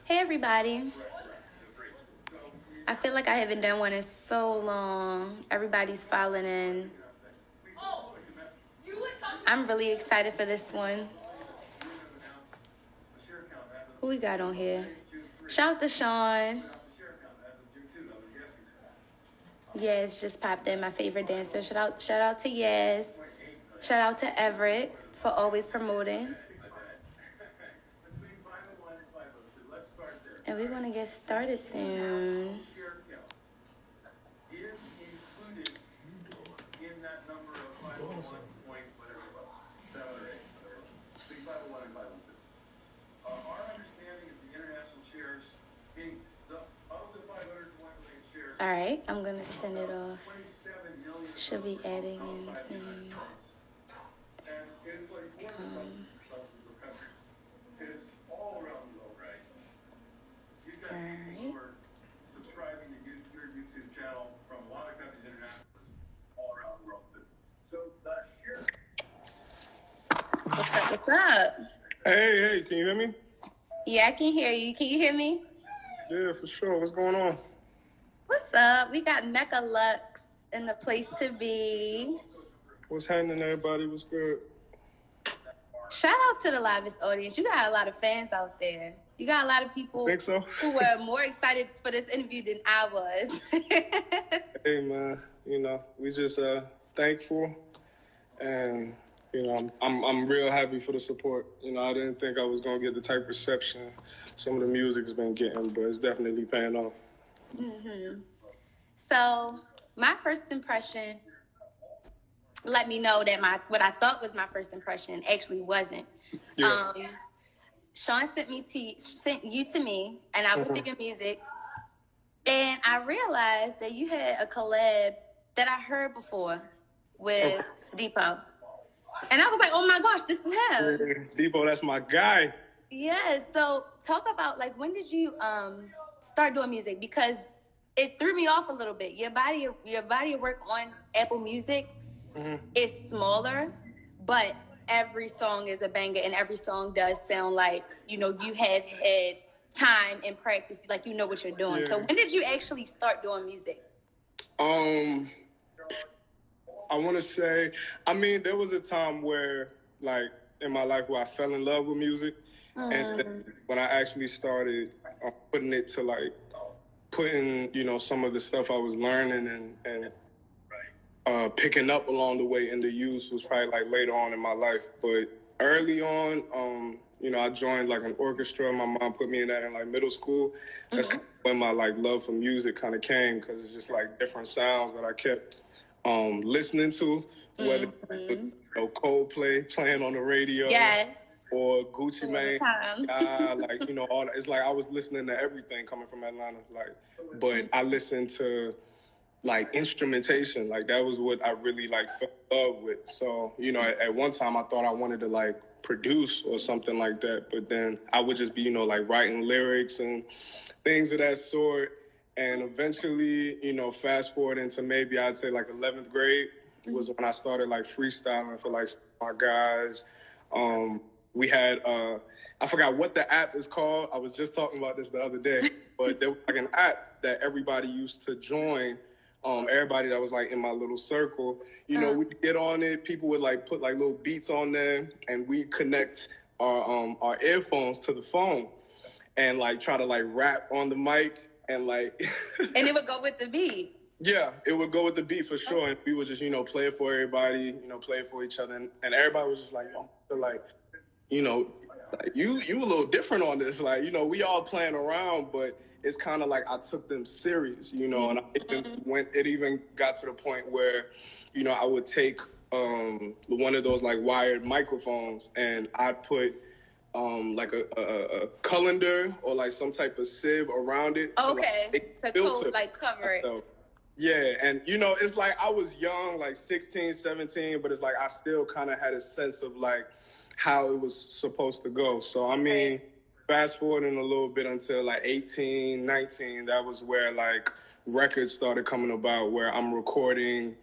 Hey everybody. I feel like I haven't done one in so long. Everybody's filing in. I'm really excited for this one. Who we got on here? Shout out to Sean. Yes, just popped in, my favorite dancer. Shout out to Yes. Shout out to Everett for always promoting. And we want to get started soon. All right, I'm gonna send it off. Should be adding in soon. All right. What's up? Hey, can you hear me? Yeah, I can hear you. Can you hear me? Yeah, for sure. What's going on? What's up? We got Mekka Lux in the place to be. What's happening, everybody? What's good? Shout out to the livest audience. You got a lot of fans out there. You got a lot of people Think so? who were more excited for this interview than I was. Hey, man. We just thankful, and I'm real happy for the support. I didn't think I was gonna get the type of reception some of the music's been getting, but it's definitely paying off. Mm-hmm. So my first impression let me know that what I thought was my first impression actually wasn't. Yeah. Sean sent you to me, and I looked at your music, and I realized that you had a collab that I heard before with Depot, and I was like, "Oh my gosh, this is him." Depot, that's my guy. Yes. So talk about when did you start doing music? Because it threw me off a little bit. Your body of work on Apple Music is smaller, but every song is a banger, and every song does sound like you have had time and practice, like you know what you're doing. Yeah. So when did you actually start doing music? I want to say, there was a time where, in my life where I fell in love with music. And then when I actually started putting it to, putting, some of the stuff I was learning and picking up along the way in the use was probably, later on in my life. But early on, I joined, an orchestra. My mom put me in that in, middle school. That's kind of when my, love for music kind of came, because it's just, different sounds that I kept listening to, whether Coldplay playing on the radio, Yes, or Gucci Mane, all that. It's I was listening to everything coming from Atlanta, but I listened to instrumentation, that was what I really fell in love with. So at one time I thought I wanted to produce or something like that, but then I would just be writing lyrics and things of that sort. And eventually, fast forward into maybe I'd say 11th grade was when I started freestyling for my guys. We had I forgot what the app is called. I was just talking about this the other day, but there was an app that everybody used to join. Everybody that was in my little circle, we'd get on it. People would put little beats on there, and we connect our earphones to the phone, and try to rap on the mic. And and it would go with the beat. Yeah, it would go with the beat for sure. And we would just, play it for everybody, play it for each other. And everybody was just you a little different on this. We all playing around, but it's kind of I took them serious, and it even got to the point where, I would take one of those wired microphones, and I'd put a colander or some type of sieve around it. Okay. To cover it. So, yeah. And, it's I was young, 16, 17, but it's I still kind of had a sense of how it was supposed to go. So, fast forwarding a little bit until 18, 19, that was where records started coming about, where I'm recording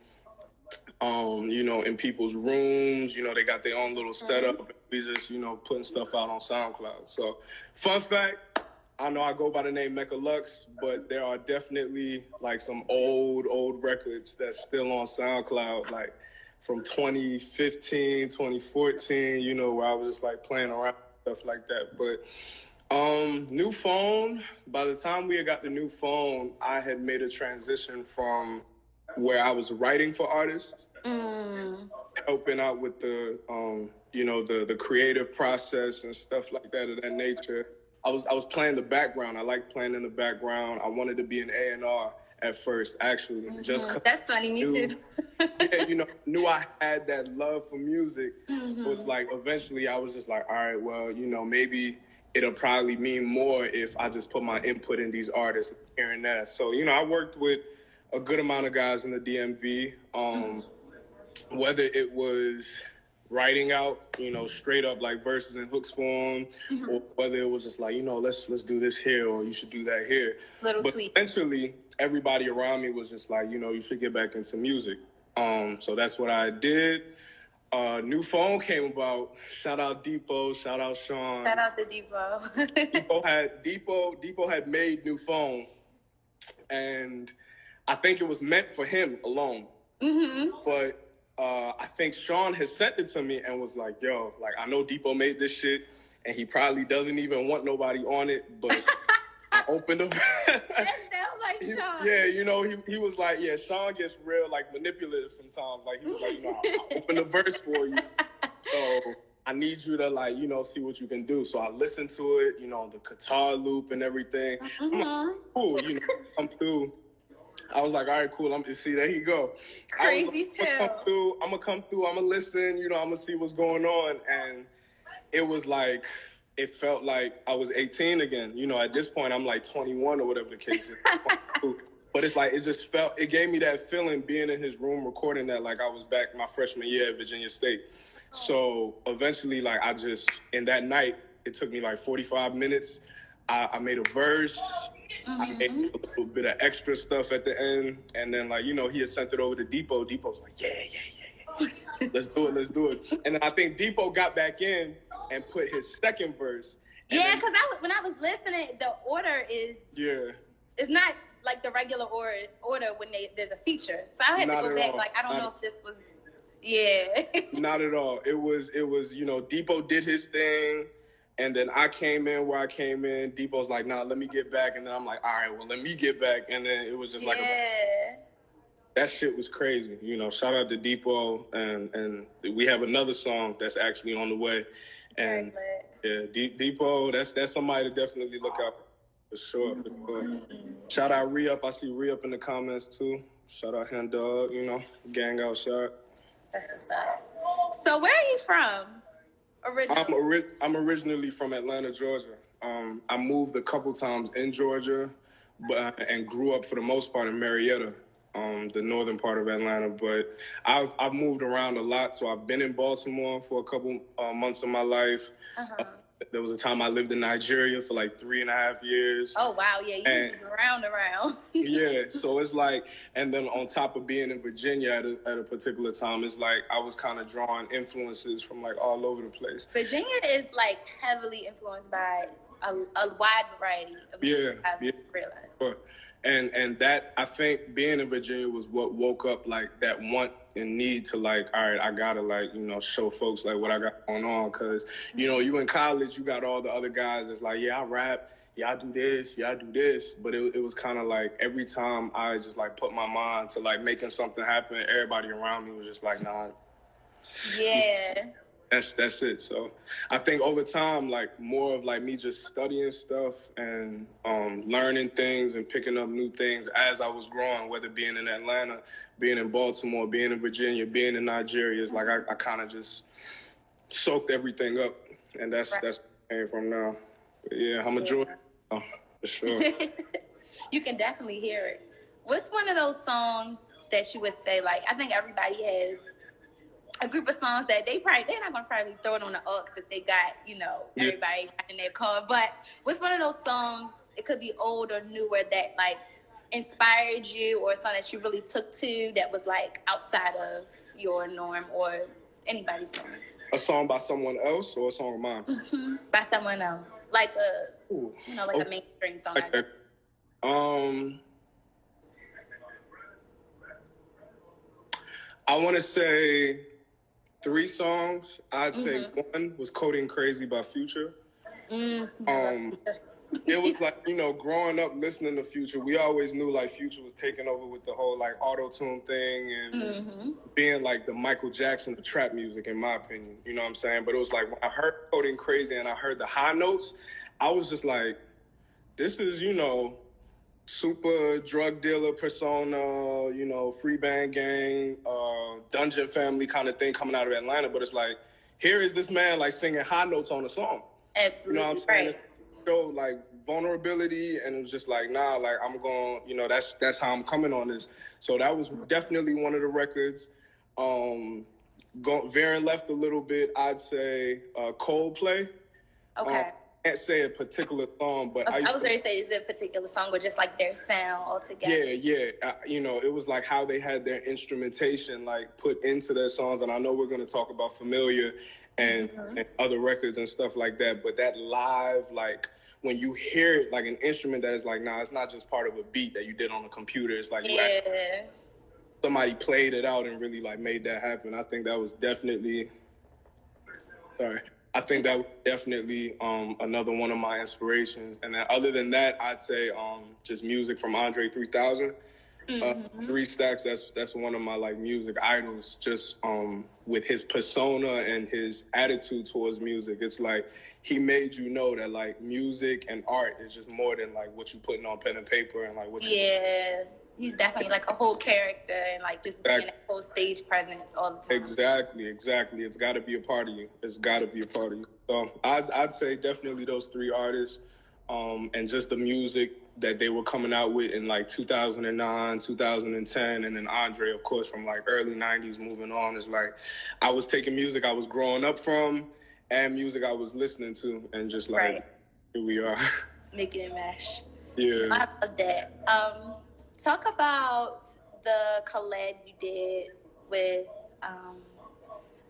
in people's rooms. They got their own little setup. We just, putting stuff out on SoundCloud. So, fun fact, I know I go by the name Mekka Lux, but there are definitely like some old records that's still on SoundCloud, like from 2015, 2014, you know, where I was just like playing around, stuff like that. But new phone, by the time we had got the new phone, I had made a transition from where I was writing for artists, helping out with the, you know, the creative process and stuff like that of that nature. I was playing the background. I like playing in the background. I wanted to be an A&R at first, actually. That's funny, me too. Yeah, you know, knew I had that love for music. So it's like eventually I was just like, all right, well, you know, maybe it'll probably mean more if I just put my input in these artists here and there. So, you know, I worked with a good amount of guys in the DMV, whether it was writing out, you know, straight up like verses and hooks for them, or whether it was just like, you know, let's do this here, or you should do that here. But tweak. Eventually, everybody around me was just like, you know, you should get back into music. So that's what I did. New phone came about. Shout out Depot. Shout out Sean. Shout out to Depot. Depot had made new phone, and I think it was meant for him alone. But I think Sean has sent it to me and was like, yo, like, I know Depot made this shit and he probably doesn't even want nobody on it, but I opened up. That sounds like Sean. Yeah, you know, he was like, yeah, Sean gets real, like, manipulative sometimes. Like, he was like, you know, I'll open the verse for you. So I need you to, like, you know, see what you can do. So I listened to it, you know, the guitar loop and everything. I'm like, cool, you know, come through. I was like, all right, cool. See, there you go. Crazy I'm gonna come through. I'm gonna listen. You know, I'm gonna see what's going on. And it was like, it felt like I was 18 again. You know, at this point, I'm like 21 or whatever the case is. But it's like, it gave me that feeling being in his room recording that like I was back my freshman year at Virginia State. So eventually, like in that night, it took me like 45 minutes. I made a verse. I made a little bit of extra stuff at the end. And then, like, you know, he had sent it over to Depot. Depot's like, yeah. Let's do it. And then I think Depot got back in and put his second verse. Yeah, because when I was listening, the order is... Yeah. It's not like the regular order when there's a feature. So I had to go back. All. Like, I don't know if this was... Yeah. Not at all. It was, you know, Depot did his thing. And then I came in where I came in. Depot's like, nah, let me get back. And then I'm like, all right, well, let me get back. And then it was just like, that shit was crazy. You know, shout out to Depot. And we have another song that's actually on the way. And yeah, Depot, that's somebody to definitely look out for sure. Shout out Re-Up. I see Re-Up in the comments too. Shout out Hen Dog, you know, gang out shot. That's what's up. So where are you from? I'm originally from Atlanta, Georgia. I moved a couple times in Georgia, and grew up for the most part in Marietta, the northern part of Atlanta. But I've moved around a lot, so I've been in Baltimore for a couple months of my life. There was a time I lived in Nigeria for like 3.5 years. Oh, wow. Yeah, you moved around. Yeah, so it's like, and then on top of being in Virginia at a particular time, it's like I was kind of drawing influences from like all over the place. Virginia is like heavily influenced by a wide variety of music, I've realized. Sure. And that, I think being in Virginia was what woke up like that want and need to like, all right, I gotta like, you know, show folks like what I got going on. Cause, you know, you in college, you got all the other guys that's like, yeah, I rap, yeah, I do this, yeah, I do this. But it was kind of like every time I just like put my mind to like making something happen, everybody around me was just like, nah. Yeah. That's it. So I think over time, like more of like me just studying stuff and learning things and picking up new things as I was growing, whether being in Atlanta, being in Baltimore, being in Virginia, being in Nigeria, it's like I kind of just soaked everything up, and that's where I came from now. But yeah, I'm a Georgia for sure. You can definitely hear it. What's one of those songs that you would say, like, I think everybody has a group of songs that they're not gonna probably throw it on the aux if they got, you know, everybody in their car. But what's one of those songs, it could be old or newer, that like inspired you, or a song that you really took to that was like outside of your norm or anybody's norm? A song by someone else or a song of mine? By someone else, like a a mainstream song. Okay. I want to say 3 songs. I'd say one was "Coding Crazy" by Future. It was like, growing up listening to Future, we always knew like Future was taking over with the whole like auto-tune thing and being like the Michael Jackson of trap music, in my opinion. You know what I'm saying? But it was like when I heard Coding Crazy and I heard the high notes, I was just like, this is, super drug dealer persona, free band gang, dungeon family kind of thing coming out of Atlanta. But it's like, here is this man like singing high notes on a song. Absolutely. You know what I'm saying? Right. Show like vulnerability, and it was just like, nah, like I'm going, that's how I'm coming on this. So that was definitely one of the records. Veering left a little bit, I'd say Coldplay. Okay. Can't say a particular song, but I was going to say, is it a particular song or just like their sound altogether? Yeah. It was like how they had their instrumentation like put into their songs, and I know we're going to talk about Familiar and other records and stuff like that, but that live, like when you hear it, like an instrument that is like, nah, it's not just part of a beat that you did on a computer. It's like somebody played it out and really like made that happen. I think that was definitely another one of my inspirations. And then other than that, I'd say just music from Andre 3000. 3 Stacks, that's one of my like music idols, just with his persona and his attitude towards music. It's like he made you know that like music and art is just more than like what you putting on pen and paper and like what he's definitely like a whole character and like just being a whole stage presence all the time. Exactly. It's got to be a part of you. So I'd say definitely those 3 artists, and just the music that they were coming out with in like 2009, 2010, and then Andre, of course, from like early 90s moving on. Is like I was taking music I was growing up from and music I was listening to, and just like here we are. Making it mesh. Yeah. I love that. Talk about the collab you did with,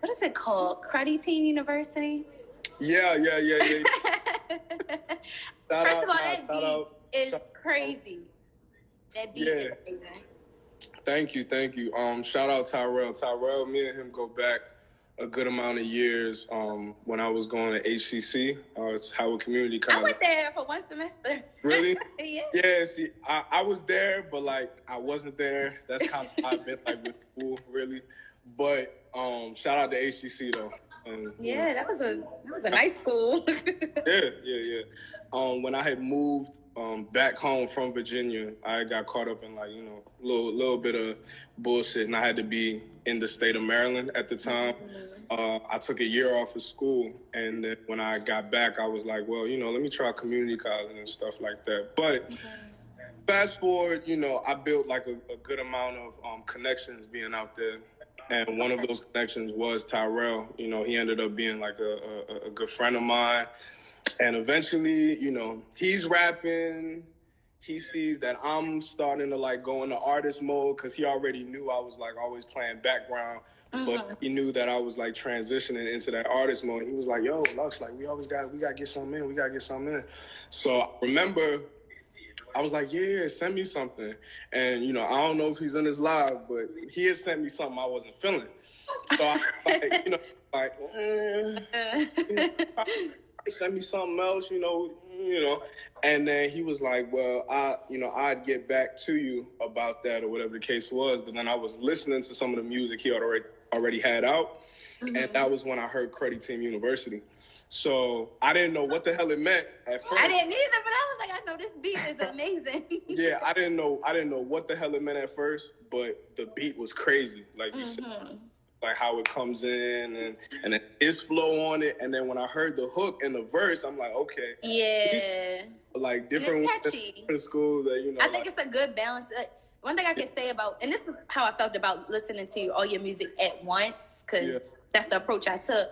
what is it called? Cruddy Team University? Yeah. First of all, that beat is crazy. That beat is amazing. Thank you. Shout out Tyrell. Tyrell, me and him go back a good amount of years. When I was going to HCC, it's Howard Community College. I went there for 1 semester. Really? Yeah. Yeah. See, I was there, but like I wasn't there. That's kind of how I've been like with school, really. But shout out to HCC though. That was a nice school. Yeah. When I had moved back home from Virginia, I got caught up in like little bit of bullshit, and I had to be in the state of Maryland at the time. I took a year off of school, and then when I got back, I was like, well, let me try community college and stuff like that. But fast forward, I built like a good amount of connections being out there. And one of those connections was Tyrell. He ended up being like a good friend of mine. And eventually, he's rapping. He sees that I'm starting to like go into artist mode because he already knew I was like always playing background. But he knew that I was like transitioning into that artist mode. He was like, yo, Lux, like we got to get something in. So I remember I was like, yeah, send me something. And, I don't know if he's in his live, but he had sent me something I wasn't feeling. So I was like, send me something else, And then he was like, well, I'd get back to you about that or whatever the case was. But then I was listening to some of the music he already had out. And that was when I heard Cruddy Team University. So I didn't know what the hell it meant at first. I didn't either, but I was like, I know this beat is amazing. Yeah, I didn't know what the hell it meant at first, but the beat was crazy. Like you said, like how it comes in and then his flow on it. And then when I heard the hook and the verse, I'm like, okay. Yeah. Like different schools that, I think it's a good balance. One thing I can say about, and this is how I felt about listening to all your music at once, because that's the approach I took.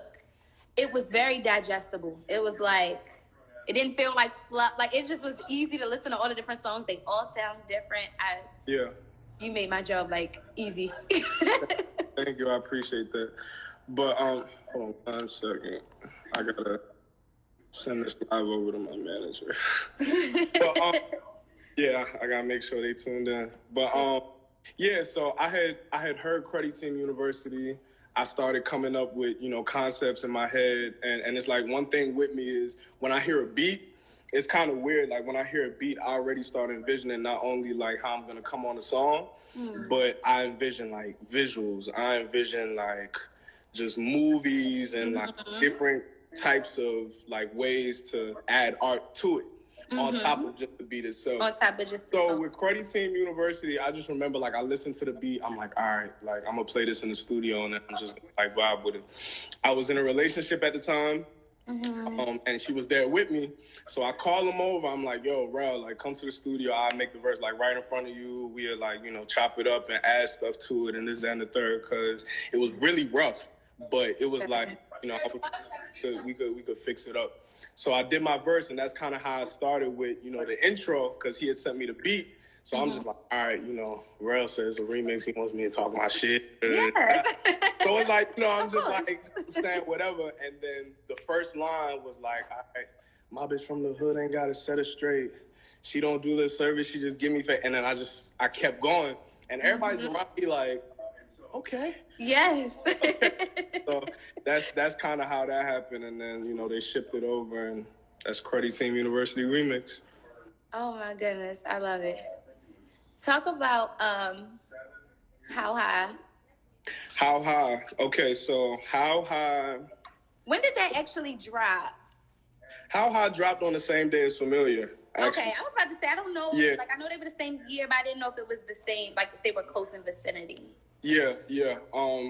It was very digestible. It was like, it didn't feel like fluff. Like, it just was easy to listen to all the different songs. They all sound different. You made my job, like, easy. Thank you. I appreciate that. But hold on 1 second. I gotta send this live over to my manager. But yeah, I gotta make sure they tuned in. But yeah, so I had heard Credit Team University. I started coming up with, concepts in my head, and it's like one thing with me is when I hear a beat, it's kind of weird. Like when I hear a beat, I already start envisioning not only like how I'm gonna come on the song, but I envision like visuals. I envision like just movies and like different types of like ways to add art to it. On top of just the beat itself. On top of just the So song. with Credit Team University, I just remember like I listened to the beat. I'm like, all right, like I'm gonna play this in the studio and then I'm just gonna like vibe with it. I was in a relationship at the time, and she was there with me. So I call him over. I'm like, yo, bro, like come to the studio. I'll make the verse like right in front of you. We'll like, chop it up and add stuff to it and this, that, and the third, because it was really rough. But it was like, we could fix it up. So I did my verse, and that's kind of how I started with, the intro, because he had sent me the beat. So I'm just like, all right, Rel says a remix. He wants me to talk my shit. Yes. So it's like, I'm just like saying whatever. And then the first line was like, all right, my bitch from the hood ain't got to set her straight. She don't do lip service. She just give me fake. And then I kept going. And everybody's around me like, okay. Yes. So that's kind of how that happened. And then, they shipped it over, and that's Credit Team University remix. Oh my goodness, I love it. Talk about How High. How High. Okay, so How High. When did that actually drop? How High dropped on the same day as Familiar. Actually. Okay, I was about to say, I don't know. Yeah. Like, I know they were the same year, but I didn't know if it was the same, like if they were close in vicinity. Yeah.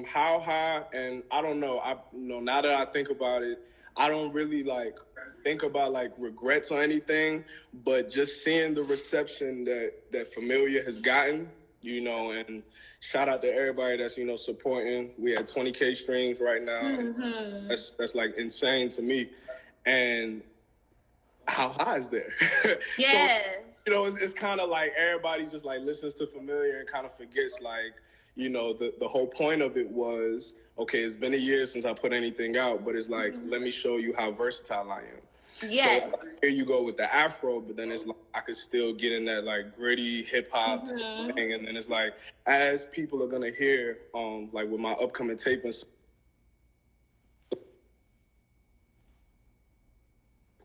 How High, and I don't know. Now that I think about it, I don't really like think about like regrets or anything, but just seeing the reception that Familiar has gotten, and shout out to everybody that's supporting. We had 20K streams right now. That's like insane to me, and How High is there? Yes. So, it's kind of like everybody just like listens to Familiar and kind of forgets like, the whole point of it was, okay, it's been a year since I put anything out, but it's like, let me show you how versatile I am. Yes. So here you go with the Afro, but then it's like I could still get in that like gritty hip hop thing, and then it's like as people are gonna hear, like with my upcoming tape and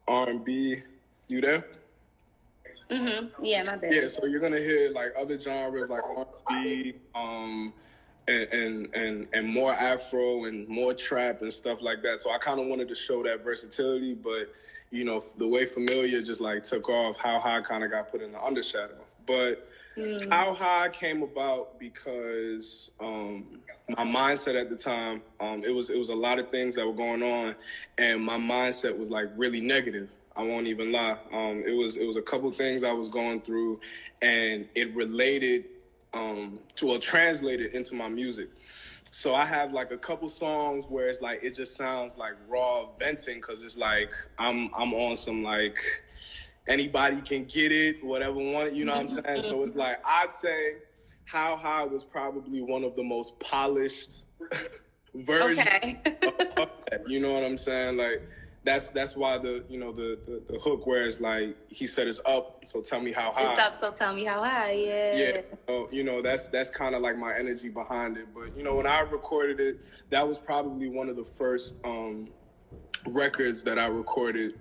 R&B, you there? Yeah, my bad. Yeah, so you're gonna hear like other genres like R&B, and more Afro and more trap and stuff like that. So I kind of wanted to show that versatility, but the way Familiar just like took off, How High kind of got put in the undershadow. But How High came about because my mindset at the time, it was a lot of things that were going on, and my mindset was like really negative. I won't even lie. It was a couple things I was going through, and it related translated into my music. So I have like a couple songs where it's like it just sounds like raw venting, because it's like I'm on some like anybody can get it, whatever one, you know what I'm saying? So it's like I'd say How High was probably one of the most polished versions of that. You know what I'm saying? Like that's why the hook where it's like he said it's up, so tell me how high. It's up, so tell me how high. Yeah. So, that's kind of like my energy behind it. But when I recorded it, that was probably one of the first records that I recorded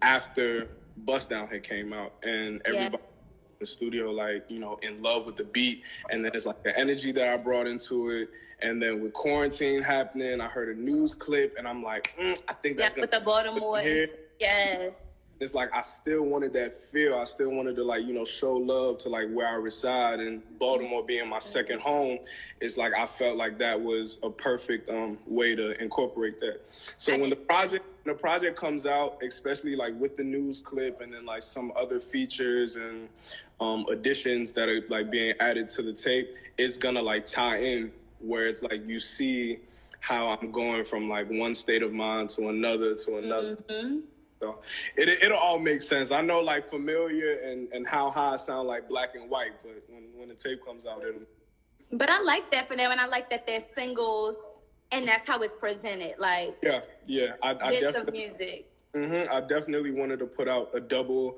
after Bust Down had came out, and everybody in the studio like in love with the beat, and then it's like the energy that I brought into it. And then with quarantine happening, I heard a news clip, and I'm like, I think that's with the Baltimore. Yes. It's like I still wanted that feel. I still wanted to like show love to like where I reside, and Baltimore being my second home. It's like I felt like that was a perfect way to incorporate that. So when the project comes out, especially like with the news clip and then like some other features and additions that are like being added to the tape, it's gonna like tie in, where it's like you see how I'm going from like one state of mind to another. So it'll all make sense. I know like Familiar and How High sound like black and white, but when the tape comes out, it'll. But I like that for them, and I like that they're singles and that's how it's presented. Like I bits of music. I definitely wanted to put out a double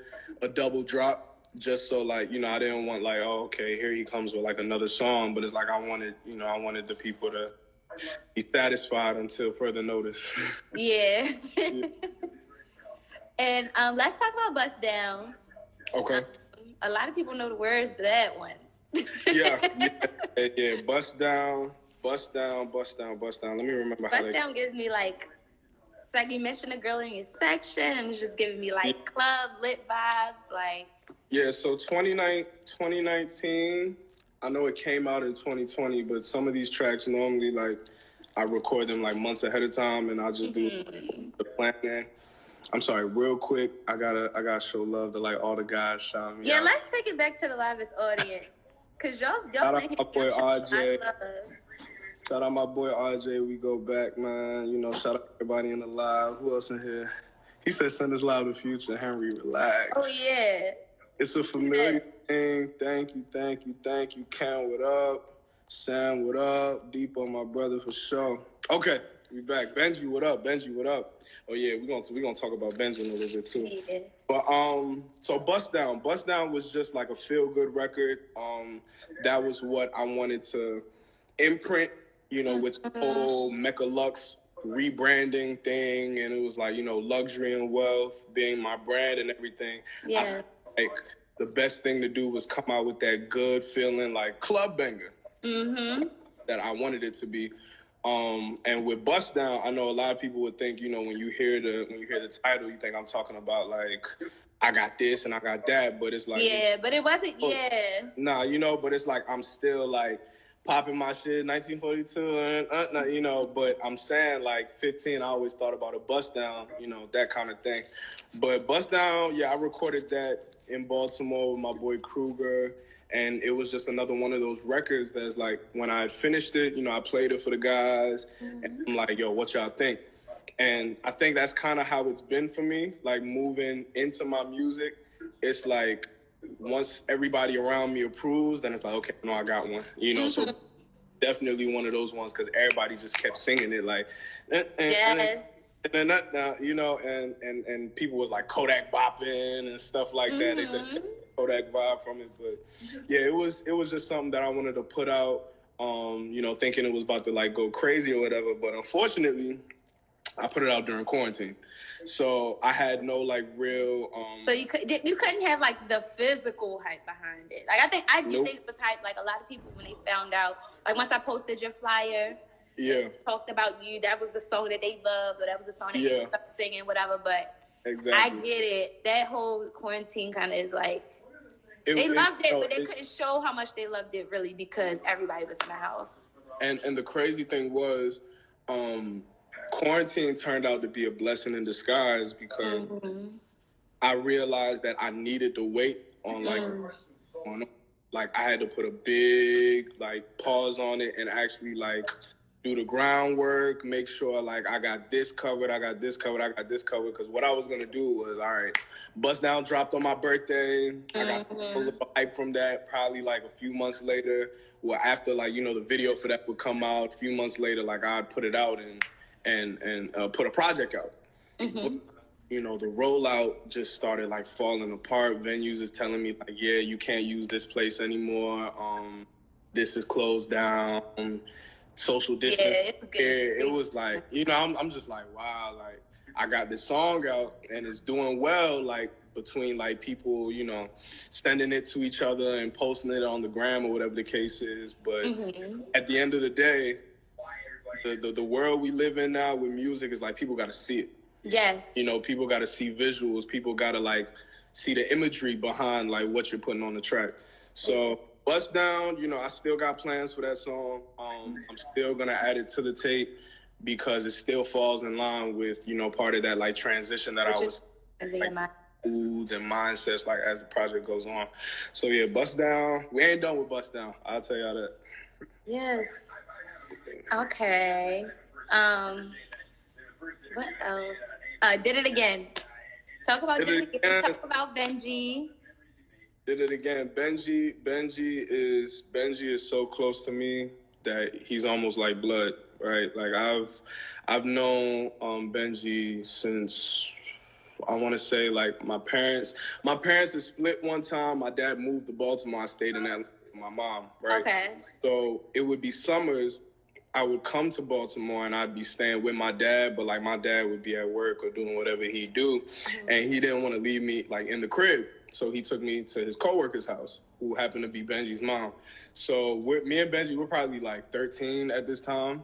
drop, just so like, you know, I didn't want like, oh, okay, here he comes with like another song, but it's like I wanted the people to be satisfied until further notice. Yeah. And let's talk about Bust Down. Okay. A lot of people know the words to that one. Yeah. Bust down. Let me remember how Bust Down gives me like, it's like you mentioned a girl in your section, and it's just giving me like club lit vibes, like. Yeah, so 2019, I know it came out in 2020, but some of these tracks normally like I record them like months ahead of time, and I'll just do the planning. I'm sorry, real quick, I gotta show love to like all the guys shouting me out. Let's take it back to the livest audience, cause y'all shout out my boy RJ. Shout out my boy RJ. We go back, man. You know, shout out everybody in the live. Who else in here? He said, "Send us live to Future." Henry, relax. Oh yeah. It's a familiar thing. Thank you. Ken, what up? Sam, what up? Depot, my brother, for sure. Okay, we back. Benji, what up? Oh yeah, we're gonna talk about Benji in a little bit too. Yeah. But so Bust Down was just like a feel good record. That was what I wanted to imprint, you know, with the whole Mekka Lux rebranding thing, and it was like, you know, luxury and wealth being my brand and everything. Yeah. I feel like the best thing to do was come out with that good feeling, like club banger that I wanted it to be. And with Bust Down, I know a lot of people would think, you know, when you hear the title, you think I'm talking about like I got this and I got that, but it's like but it wasn't. Nah, you know, but it's like I'm still like popping my shit, 1942, and you know, but I'm saying like 15, I always thought about a Bust Down, you know, that kind of thing. But Bust Down, I recorded that in Baltimore with my boy Kruger, and it was just another one of those records that's like, when I finished it, you know, I played it for the guys, and I'm like, yo, what y'all think? And I think that's kind of how it's been for me, like moving into my music. It's like, once everybody around me approves, then it's like, okay, no, I got one, you know. So definitely one of those ones, because everybody just kept singing it like, yes, you know, and people was like Kodak bopping and stuff like that. They said Kodak vibe from it, but it was just something that I wanted to put out, you know, thinking it was about to like go crazy or whatever. But unfortunately, I put it out during quarantine, so I had no like real. So you couldn't have like the physical hype behind it. Like I do think it was hype. Like a lot of people when they found out, like once I posted your flyer, talked about you. That was the song that they loved, or that was the song that they kept singing, whatever. But I get it. That whole quarantine kind of is like they loved it, but they couldn't show how much they loved it really because everybody was in the house. And the crazy thing was, quarantine turned out to be a blessing in disguise, because I realized that I needed to wait on like I had to put a big like pause on it and actually like do the groundwork, make sure like I got this covered, because what I was gonna do was, all right, Bust Down dropped on my birthday. I got a little hype from that. Probably like a few months later, well, after like, you know, the video for that would come out, a few months later, like I'd put it out and put a project out. But, you know, the rollout just started like falling apart. Venues is telling me like, yeah, you can't use this place anymore. This is closed down. Social distance. It was like, you know, I'm just like, wow, like I got this song out and it's doing well, like between like people, you know, sending it to each other and posting it on the gram or whatever the case is. But at the end of the day, the world we live in now with music is like people got to see it. Yes. You know, people got to see visuals. People got to like see the imagery behind like what you're putting on the track. So Bust Down, you know, I still got plans for that song. I'm still going to add it to the tape because it still falls in line with, you know, part of that like transition that I was like, moods and mindsets like as the project goes on. So yeah, Bust Down. We ain't done with Bust Down. I'll tell y'all that. Yes. Okay. What else? Did It Again. Talk about Did It Again. Talk about Benji. Did It Again. Benji is so close to me that he's almost like blood, right? Like I've known Benji since I want to say like my parents had split one time. My dad moved to Baltimore. I stayed in that with my mom, right? Okay. So it would be summers. I would come to Baltimore and I'd be staying with my dad, but like my dad would be at work or doing whatever he do, and he didn't want to leave me like in the crib. So he took me to his coworker's house, who happened to be Benji's mom. So me and Benji, we're probably like 13 at this time.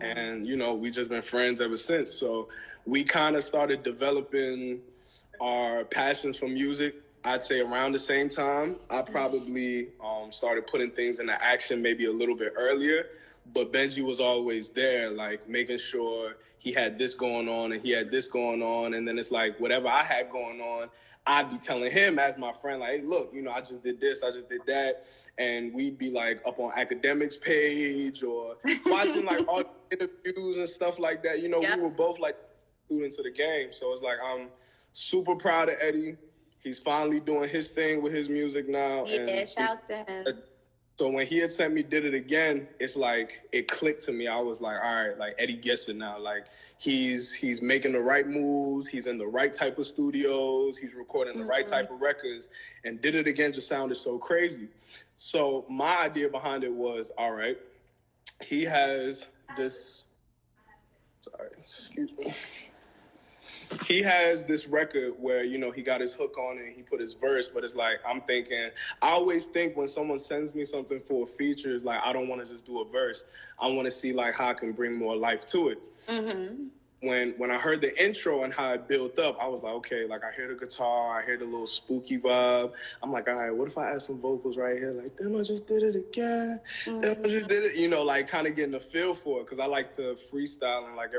And, you know, we just been friends ever since. So we kind of started developing our passions for music, I'd say around the same time. I probably started putting things into action maybe a little bit earlier. But Benji was always there, like making sure he had this going on and he had this going on. And then it's like whatever I had going on, I'd be telling him as my friend, like, hey, look, you know, I just did this, I just did that. And we'd be like up on academics page or watching like all the interviews and stuff like that. You know, we were both like students of the game. So it's like, I'm super proud of Eddie. He's finally doing his thing with his music now. Yeah, and shout to him. So when he had sent me Did It Again, it's like, it clicked to me. I was like, all right, like Eddie gets it now. Like he's making the right moves. He's in the right type of studios. He's recording the right type of records. And Did It Again just sounded so crazy. So my idea behind it was, all right, he has this, sorry, excuse me. He has this record where, you know, he got his hook on it and he put his verse, but it's like, I always think when someone sends me something for a feature, it's like, I don't want to just do a verse. I want to see like how I can bring more life to it. Mm-hmm. When I heard the intro and how it built up, I was like, okay, like I hear the guitar, I hear the little spooky vibe. I'm like, all right, what if I add some vocals right here? Like, damn, I just did it again. Damn, I just did it. You know, like kind of getting a feel for it because I like to freestyle and like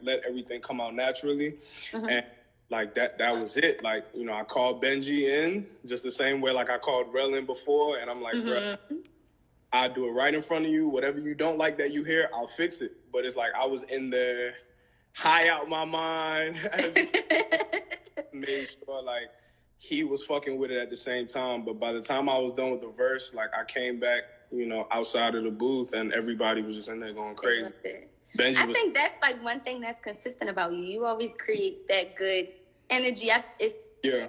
let everything come out naturally. And like that was it. Like, you know, I called Benji in just the same way like I called Rel in before. And I'm like, bro, I'll do it right in front of you. Whatever you don't like that you hear, I'll fix it. But it's like I was in there high out my mind as made sure like he was fucking with it at the same time. But by the time I was done with the verse, like I came back, you know, outside of the booth and everybody was just in there going crazy. I think that's like one thing that's consistent about you. You always create that good energy.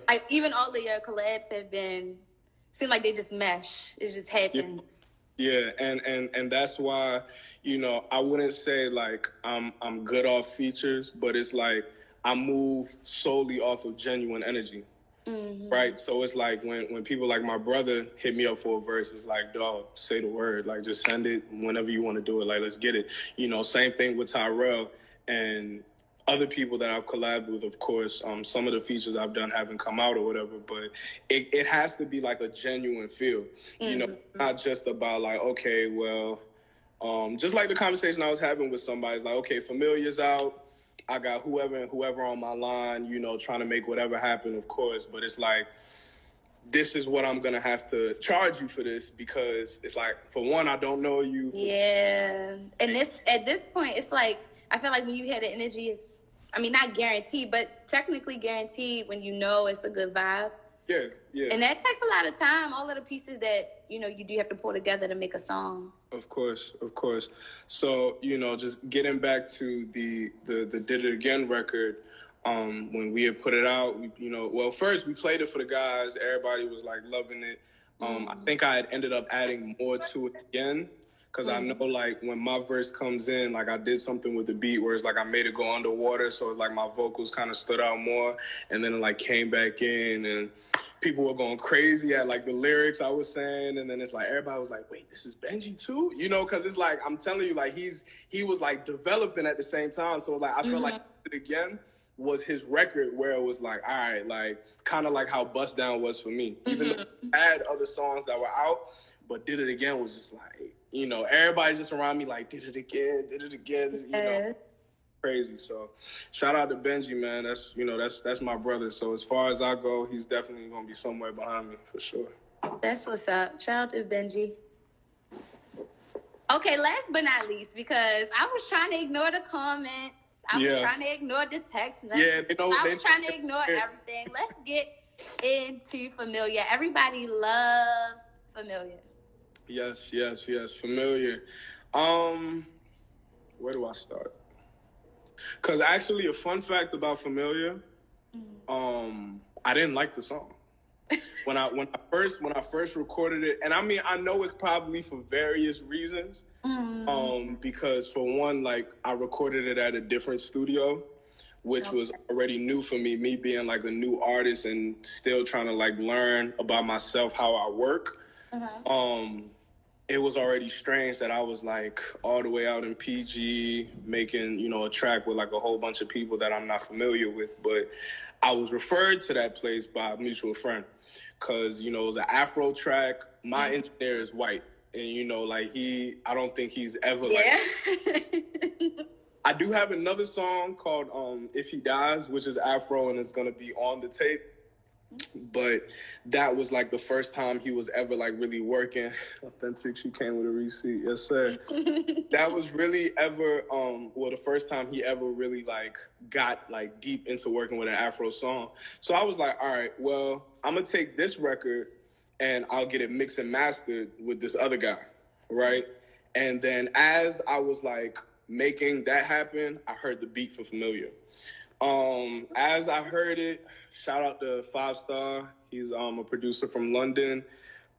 Like even all of your collabs seem like they just mesh. It just happens. Yeah, and that's why, you know, I wouldn't say like I'm good off features, but it's like I move solely off of genuine energy, right? So it's like when people like my brother hit me up for a verse, it's like, dog, say the word, like just send it whenever you want to do it, like let's get it. You know, same thing with Tyrell and other people that I've collabed with, of course. Some of the features I've done haven't come out or whatever, but it has to be like a genuine feel. You know, not just about like, okay, well, just like the conversation I was having with somebody, it's like, okay, Familiar's out. I got whoever on my line, you know, trying to make whatever happen, of course. But it's like, this is what I'm going to have to charge you for this because it's like, for one, I don't know you. And at this point, it's like, I feel like when you hear the energy, it's, I mean, not guaranteed, but technically guaranteed when you know it's a good vibe. Yeah. And that takes a lot of time. All of the pieces that, you know, you do have to pull together to make a song. Of course. So, you know, just getting back to the Did It Again record, when we had put it out, first we played it for the guys. Everybody was like loving it. I think I had ended up adding more to it again. Because I know, like, when my verse comes in, like, I did something with the beat where it's like I made it go underwater. So, like, my vocals kind of stood out more. And then it, like, came back in. And people were going crazy at, like, the lyrics I was saying. And then it's like, everybody was like, wait, this is Benji, too? You know, because it's like, I'm telling you, like, he was, like, developing at the same time. So, like, I feel like It Again was his record where it was like, all right, like, kind of like how Bust Down was for me. Even though I had other songs that were out, but Did It Again was just like, you know, everybody just around me like, did it again, you know, crazy. So shout out to Benji, man. That's my brother. So as far as I go, he's definitely going to be somewhere behind me for sure. That's what's up. Shout out to Benji. Okay, last but not least, because I was trying to ignore the comments. I was trying to ignore the text messages. I was trying to ignore everything. Let's get into Familiar. Everybody loves Familiar. Yes, Familiar. Where do I start? Because actually, a fun fact about Familiar, I didn't like the song. When I first recorded it, and I mean, I know it's probably for various reasons. Because for one, like, I recorded it at a different studio, which was already new for me being like a new artist and still trying to like learn about myself, how I work. It was already strange that I was like all the way out in PG making, you know, a track with like a whole bunch of people that I'm not familiar with. But I was referred to that place by a mutual friend because, you know, it was an Afro track. My engineer is white. And, you know, like I don't think he's ever like... I do have another song called If He Dies, which is Afro and it's going to be on the tape. But that was like the first time he was ever like really working. Authentic, she came with a receipt. Yes, sir. That was really ever, the first time he ever really like got like deep into working with an Afro song. So I was like, all right, well, I'm going to take this record and I'll get it mixed and mastered with this other guy, right? And then as I was like making that happen, I heard the beat for Familiar. As I heard it, shout out to 5 Star. He's a producer from London.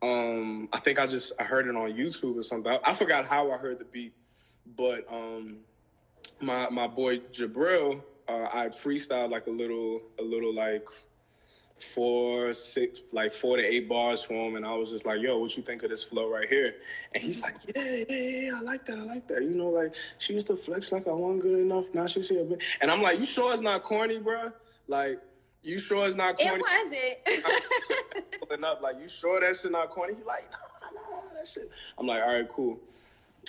I think I heard it on YouTube or something. I forgot how I heard the beat, but my boy Jabril, I freestyled like a little like 4 to 8 bars for him, and I was just like, yo, what you think of this flow right here? And he's like, yeah, I like that. You know, like, she used to flex like I wasn't good enough. Now she's here. And I'm like, you sure it's not corny, bro? Like, you sure it's not corny? It wasn't. Pulling up, like, you sure that shit not corny? He's like, no, that shit. I'm like, all right, cool.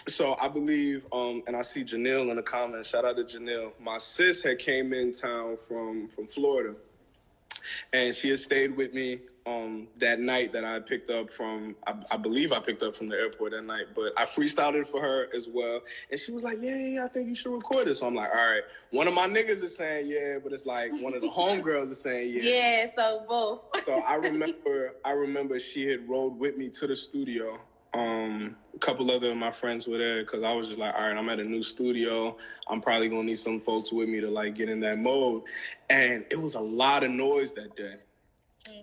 So I believe, and I see Janelle in the comments. Shout out to Janelle. My sis had came in town from Florida. And she had stayed with me that night that I picked up from, I believe I picked up from the airport that night, but I freestyled it for her as well. And she was like, yeah, I think you should record this. So I'm like, all right. One of my niggas is saying yeah, but it's like one of the homegirls is saying yeah. Yeah, so both. So I remember she had rode with me to the studio. A couple other of my friends were there because I was just like, all right, I'm at a new studio. I'm probably going to need some folks with me to like get in that mode. And it was a lot of noise that day.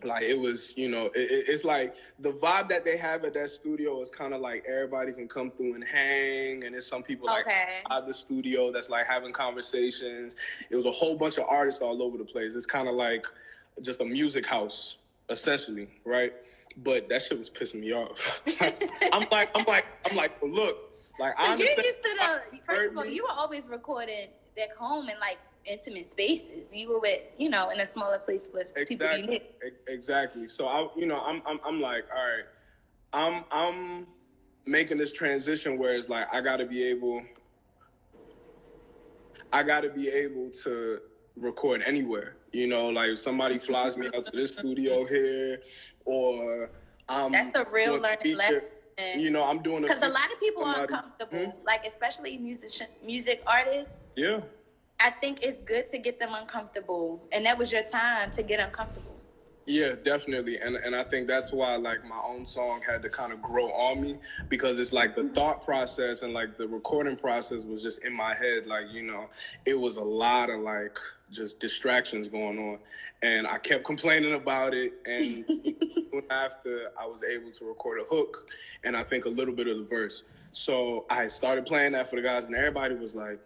Like it was, you know, it's like the vibe that they have at that studio is kind of like everybody can come through and hang. And there's some people like out the studio that's like having conversations. It was a whole bunch of artists all over the place. It's kind of like just a music house, essentially, right? But that shit was pissing me off. I'm like, well, look, like I understand. You used to first of all, you were always recording back home in like intimate spaces. You were with, you know, in a smaller place with people you knew. Exactly. So I'm like, all right, I'm making this transition where it's like I gotta be able to record anywhere. You know, like if somebody flies me out to this studio here, or that's a real learning lesson. You know, I'm doing because a lot of people are uncomfortable, like especially music artists. Yeah, I think it's good to get them uncomfortable, and that was your time to get uncomfortable. Yeah, definitely. And I think that's why like my own song had to kind of grow on me, because it's like the thought process and like the recording process was just in my head. Like, you know, it was a lot of like just distractions going on, and I kept complaining about it. And after I was able to record a hook and I think a little bit of the verse. So I started playing that for the guys and everybody was like,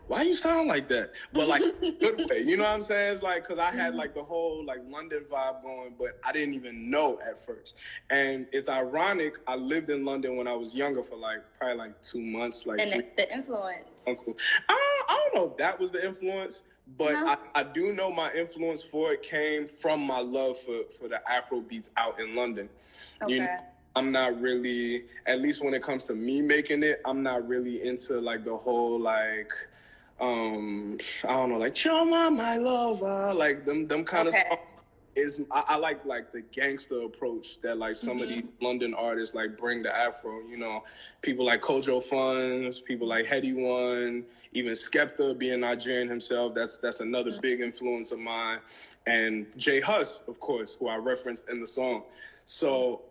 why you sound like that? But like, good way, you know what I'm saying? It's like, cause I had like the whole like London vibe going, but I didn't even know at first. And it's ironic, I lived in London when I was younger for like, probably like 2 months. Like, and the influence. Uncle. I don't know if that was the influence, but I do know my influence for it came from my love for the Afro beats out in London. Okay. You know, I'm not really, at least when it comes to me making it, I'm not really into like the whole like, I don't know, like Chama, my lover, like them kind of stuff. I like the gangster approach that like some of these London artists like bring to Afro. You know, people like Kojo Funds, people like Heady One, even Skepta being Nigerian himself. That's another big influence of mine, and Jay Huss, of course, who I referenced in the song. So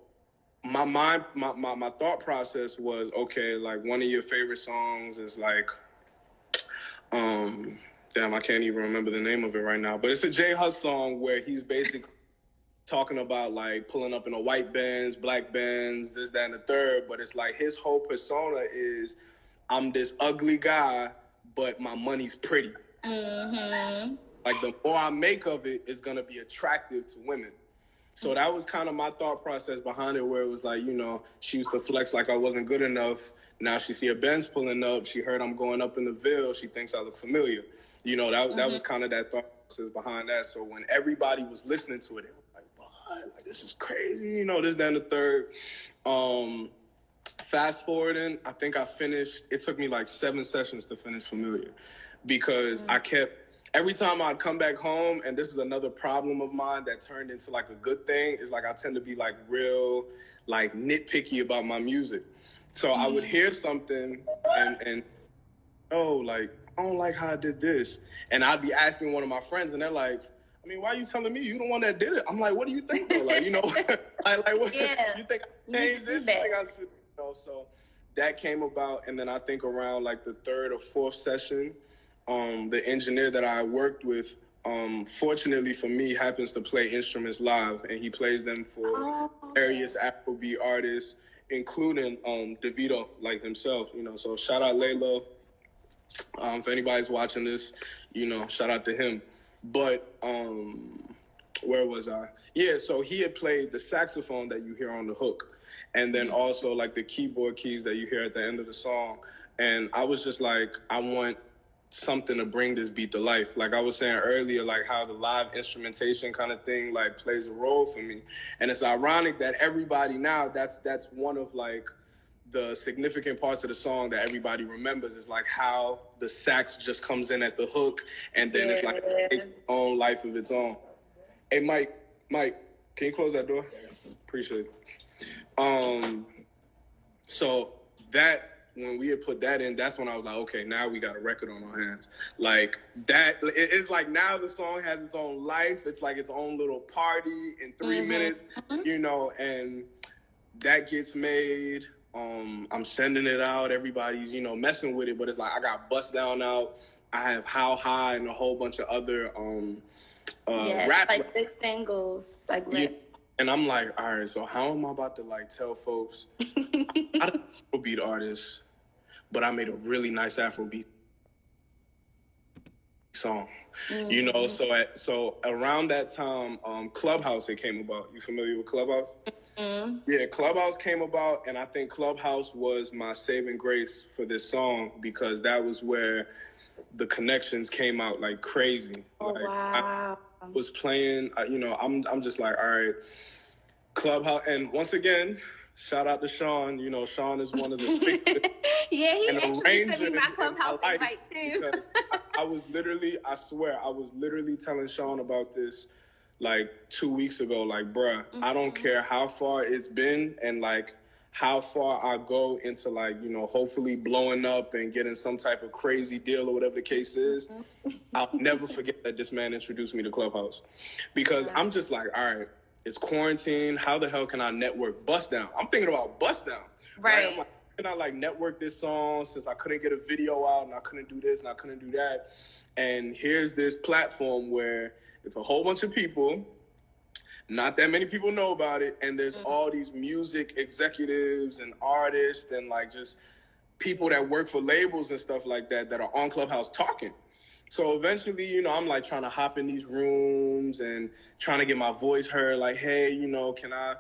my thought process was, okay, like one of your favorite songs is like, damn, I can't even remember the name of it right now, but it's a J Hus song where he's basically talking about like pulling up in a white Benz, black Benz, this, that, and the third. But it's like his whole persona is, I'm this ugly guy, but my money's pretty. Mm-hmm. Like the more I make of it, it's gonna be attractive to women. So that was kind of my thought process behind it, where it was like, you know, she used to flex like I wasn't good enough. Now she see a Benz pulling up. She heard I'm going up in the Ville. She thinks I look familiar. You know, that was kind of that thought process behind that. So when everybody was listening to it, they were like, what? Like, this is crazy. You know, this, that, and the third. Fast forwarding, I think I finished. It took me like 7 sessions to finish Familiar because I kept... Every time I'd come back home, and this is another problem of mine that turned into like a good thing, is like I tend to be like real, like nitpicky about my music. So I would hear something and oh, like, I don't like how I did this. And I'd be asking one of my friends, and they're like, I mean, why are you telling me? You the one that did it. I'm like, what do you think though? Like, you know, like what, you think I changed this? You think I should, you know? So that came about, and then I think around like the 3rd or 4th session, the engineer that I worked with, fortunately for me, happens to play instruments live, and he plays them for various Afrobeat artists, including DeVito, like himself. You know, so shout out Layla. If anybody's watching this, you know, shout out to him. But where was I? Yeah, so he had played the saxophone that you hear on the hook, and then also like the keyboard keys that you hear at the end of the song. And I was just like, I want something to bring this beat to life. Like I was saying earlier, like how the live instrumentation kind of thing like plays a role for me. And it's ironic that everybody now, that's one of like the significant parts of the song that everybody remembers, is like how the sax just comes in at the hook, and then it's like its own life of its own. Hey, Mike, can you close that door? Appreciate it. So that, when we had put that in, that's when I was like, okay, now we got a record on our hands. Like that, it's like now the song has its own life. It's like its own little party in 3 minutes, you know, and that gets made. I'm sending it out. Everybody's, you know, messing with it, but it's like I got Bust Down out. I have How High and a whole bunch of other rap, like the singles, like yeah. And I'm like, all right, so how am I about to like tell folks I'm not an Afrobeat artist, but I made a really nice Afrobeat song. You know, so around that time, Clubhouse had came about. You familiar with Clubhouse? Yeah, Clubhouse came about, and I think Clubhouse was my saving grace for this song, because that was where the connections came out like crazy. Oh, like, wow. I was playing, you know, I'm just like, all right, Clubhouse. And once again, shout out to Sean. You know, Sean is one of the yeah, he actually sent me my Clubhouse invite too. I was literally, I swear, I was literally telling Sean about this like 2 weeks ago. Like, bruh, I don't care how far it's been and like how far I go into like, you know, hopefully blowing up and getting some type of crazy deal or whatever the case is. I'll never forget that this man introduced me to Clubhouse, because I'm just like, all right, it's quarantine. How the hell can I network Bust Down? I'm thinking about Bust Down. Right? I'm like, how can I like network this song, since I couldn't get a video out and I couldn't do this and I couldn't do that? And here's this platform where it's a whole bunch of people. Not that many people know about it. And there's all these music executives and artists and like just people that work for labels and stuff like that that are on Clubhouse talking. So eventually, you know, I'm like trying to hop in these rooms and trying to get my voice heard. Like, hey, you know, can I,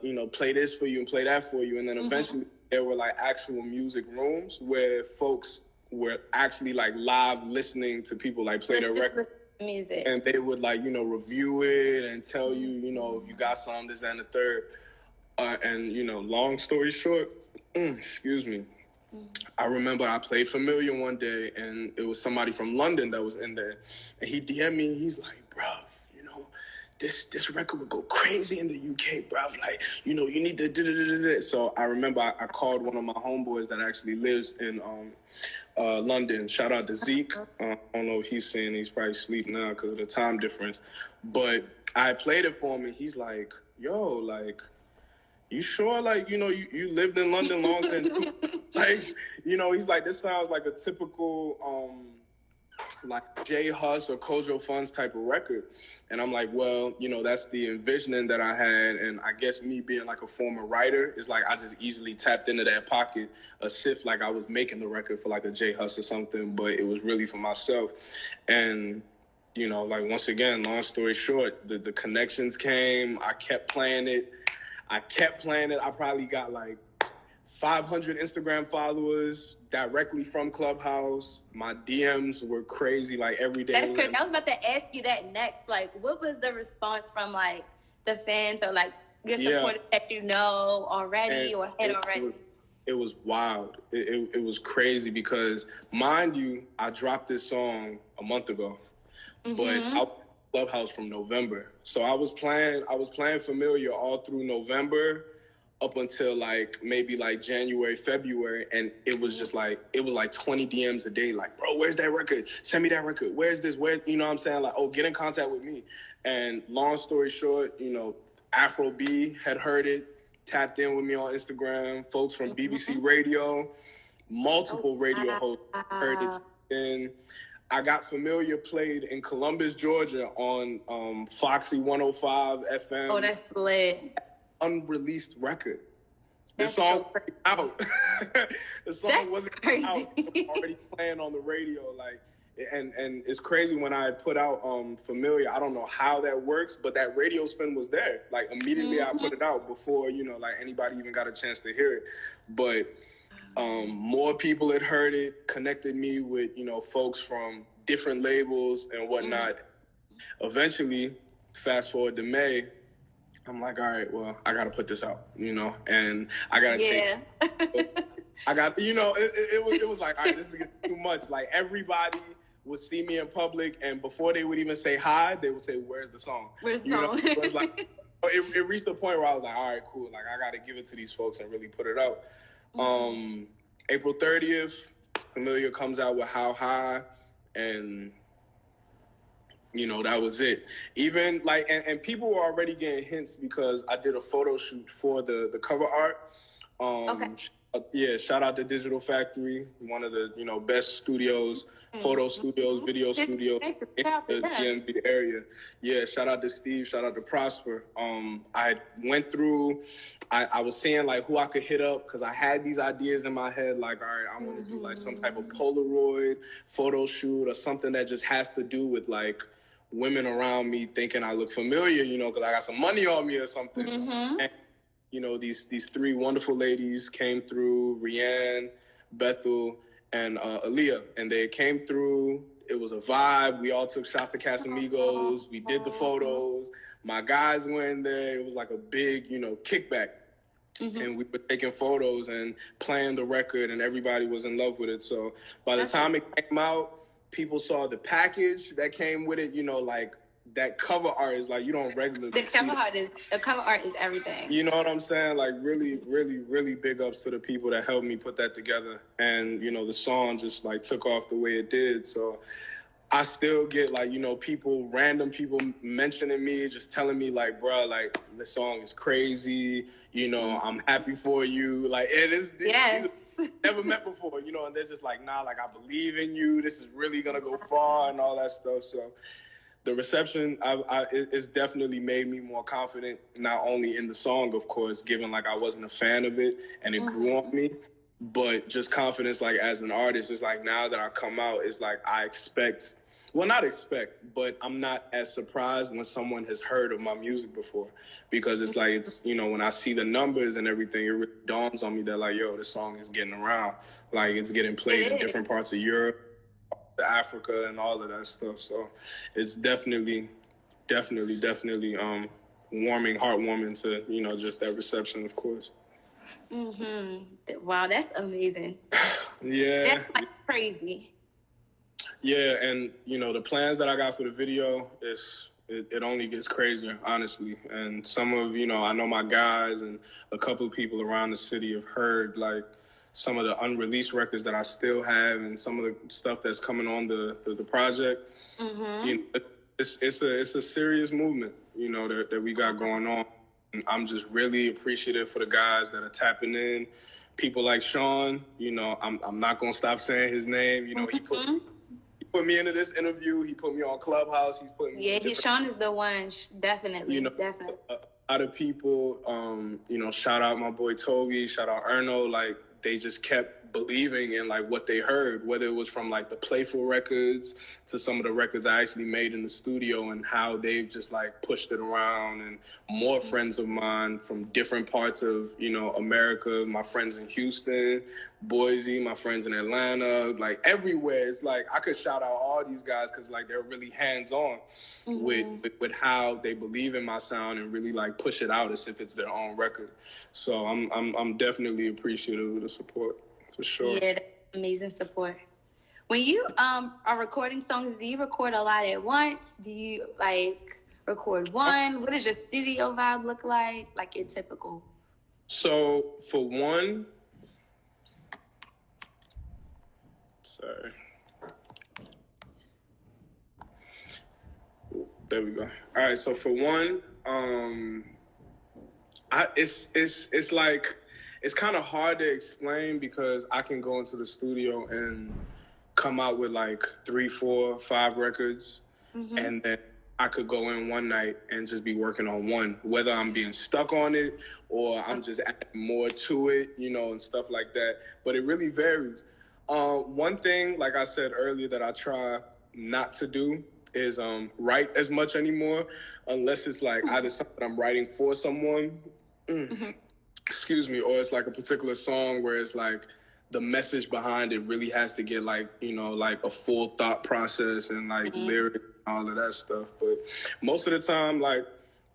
you know, play this for you and play that for you? And then eventually there were like actual music rooms where folks were actually like live listening to people like play their record. Music. And they would like, you know, review it and tell you, you know, if you got some, this, that, and the third. And, you know, long story short, excuse me. I remember I played Familiar one day, and it was somebody from London that was in there. And he DM'd me, he's like, bruv, you know, this record would go crazy in the UK, bruv. Like, you know, you need to do. So I remember I called one of my homeboys that actually lives in London. Shout out to Zeke. I don't know if he's seeing, he's probably asleep now because of the time difference. But I played it for him, and he's like, yo, like, you sure? Like, you lived in London longer than like, he's like, this sounds like a typical like J Hus or Kojo Funds type of record. And I'm like, well, that's the envisioning that I had. And I guess me being like a former writer is like, I just easily tapped into that pocket as if like I was making the record for like a J Hus or something, but it was really for myself. And, like once again, long story short, the connections came. I kept playing it. I probably got like 500 Instagram followers directly from Clubhouse. My DMs were crazy, like every day. That's crazy. I was about to ask you that next. Like, what was the response from like the fans or like your supporters that already or had already? It was wild. It was crazy because, mind you, I dropped this song a month ago, but I was in Clubhouse from November. So I was playing Familiar all through November up until like maybe like January, February, and it was just like 20 DMs a day, like, bro, where's that record? Send me that record. Where's this? Where, you know what I'm saying? Like, oh, get in contact with me. And long story short, Afro B had heard it, tapped in with me on Instagram. Folks from BBC Radio, multiple radio hosts heard it. And I got Familiar played in Columbus, Georgia on Foxy 105 FM. Oh, that's lit. Unreleased record. This song wasn't out. The song wasn't out. It was already playing on the radio, like, and it's crazy when I put out Familiar. I don't know how that works, but that radio spin was there. Like immediately I put it out before like anybody even got a chance to hear it. But more people had heard it, connected me with folks from different labels and whatnot. Eventually, fast forward to May, I'm like, all right, well, I got to put this out, and I got to chase. I got, it was like, all right, this is getting too much. Like everybody would see me in public, and before they would even say hi, they would say, where's the song? Where's the song? It was like, it reached a point where I was like, all right, cool. Like I got to give it to these folks and really put it out. April 30th, Familiar comes out with How High, and that was it. Even like, and people were already getting hints because I did a photo shoot for the cover art. Shout out to Digital Factory, one of the best studios, photo studios, video studios in the DMV area. Yeah, shout out to Steve, shout out to Prosper. I went through, I was seeing like who I could hit up because I had these ideas in my head, like, all right, I want to do like some type of Polaroid photo shoot or something that just has to do with like women around me thinking I look familiar, because I got some money on me or something. And, these three wonderful ladies came through, Rianne, Bethel, and Aaliyah. And they came through. It was a vibe. We all took shots of Casamigos. We did the photos. My guys were in there. It was like a big, kickback. And we were taking photos and playing the record, and everybody was in love with it. So by the time it came out, people saw the package that came with it, like that cover art is like, you don't regularly the cover art is everything. You know what I'm saying? Like really, really, really big ups to the people that helped me put that together. And, the song just like took off the way it did. So I still get like, random people mentioning me, just telling me like, bro, like this song is crazy. I'm happy for you. Like it is. These never met before, and they're just like, nah, like I believe in you. This is really going to go far and all that stuff. So the reception, it's definitely made me more confident, not only in the song, of course, given like I wasn't a fan of it and it grew on me, but just confidence like as an artist. It's like now that I come out, it's like but I'm not as surprised when someone has heard of my music before, because it's like, when I see the numbers and everything, it really dawns on me that like, yo, this song is getting around. Like it's getting played in different parts of Europe, Africa, and all of that stuff. So it's definitely warming, heartwarming to, just that reception, of course. Wow, that's amazing. Yeah. That's like crazy. Yeah, and the plans that I got for the video it only gets crazier, honestly. And some of I know my guys and a couple of people around the city have heard like some of the unreleased records that I still have and some of the stuff that's coming on the project. It's a serious movement, that we got going on. I'm just really appreciative for the guys that are tapping in. People like Sean, you know, I'm not gonna stop saying his name. You know, he put me into this interview. He put me on Clubhouse. He's putting me. Yeah, Sean is the one. Definitely, you know, definitely. A lot of people, you know, shout out my boy Toby, shout out Erno, like they just kept believing in like what they heard, whether it was from like the Playful records to some of the records I actually made in the studio, and how they've just like pushed it around. And more friends of mine from different parts of, you know, America, my friends in Houston, Boise, my friends in Atlanta, like everywhere. It's like I could shout out all these guys because like they're really hands-on with how they believe in my sound and really like push it out as if it's their own record. So I'm definitely appreciative of the support, for sure. Yeah, amazing support. When you are recording songs, do you record a lot at once? Do you like record one? What does your studio vibe look like? Like your typical? So for one, sorry. There we go. All right. So for one, it's like, it's kind of hard to explain because I can go into the studio and come out with like 3, 4, 5 records, and then I could go in one night and just be working on one, whether I'm being stuck on it or I'm just adding more to it, you know, and stuff like that. But it really varies. One thing, like I said earlier, that I try not to do is write as much anymore, unless it's like either something I'm writing for someone, excuse me, or it's like a particular song where it's like the message behind it really has to get like, you know, like a full thought process and like lyrics and all of that stuff. But most of the time, like,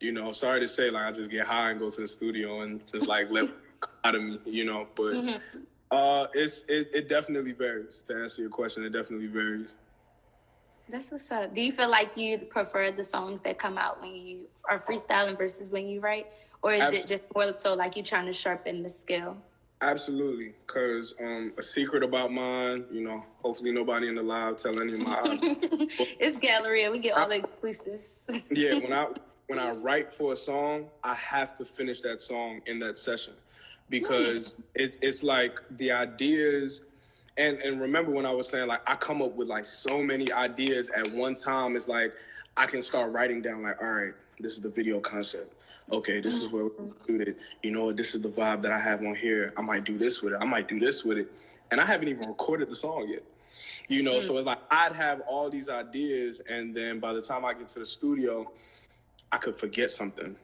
you know, sorry to say, like I just get high and go to the studio and just like let it come out of me, you know. But it definitely varies. To answer your question, it definitely varies. That's what's up. Do you feel like you prefer the songs that come out when you are freestyling versus when you write? Or is it just more so like you're trying to sharpen the skill? Absolutely. Because a secret about mine, you know, hopefully nobody in the live tell any of my It's Galleria. We get all the exclusives. Yeah, when I write for a song, I have to finish that song in that session. Because it's like the ideas. And remember when I was saying, like, I come up with, like, so many ideas at one time. It's like I can start writing down, like, all right, this is the video concept. Okay, this is where we're going to do it. You know, this is the vibe that I have on here. I might do this with it. I might do this with it. And I haven't even recorded the song yet. You know, so it's like I'd have all these ideas, and then by the time I get to the studio, I could forget something.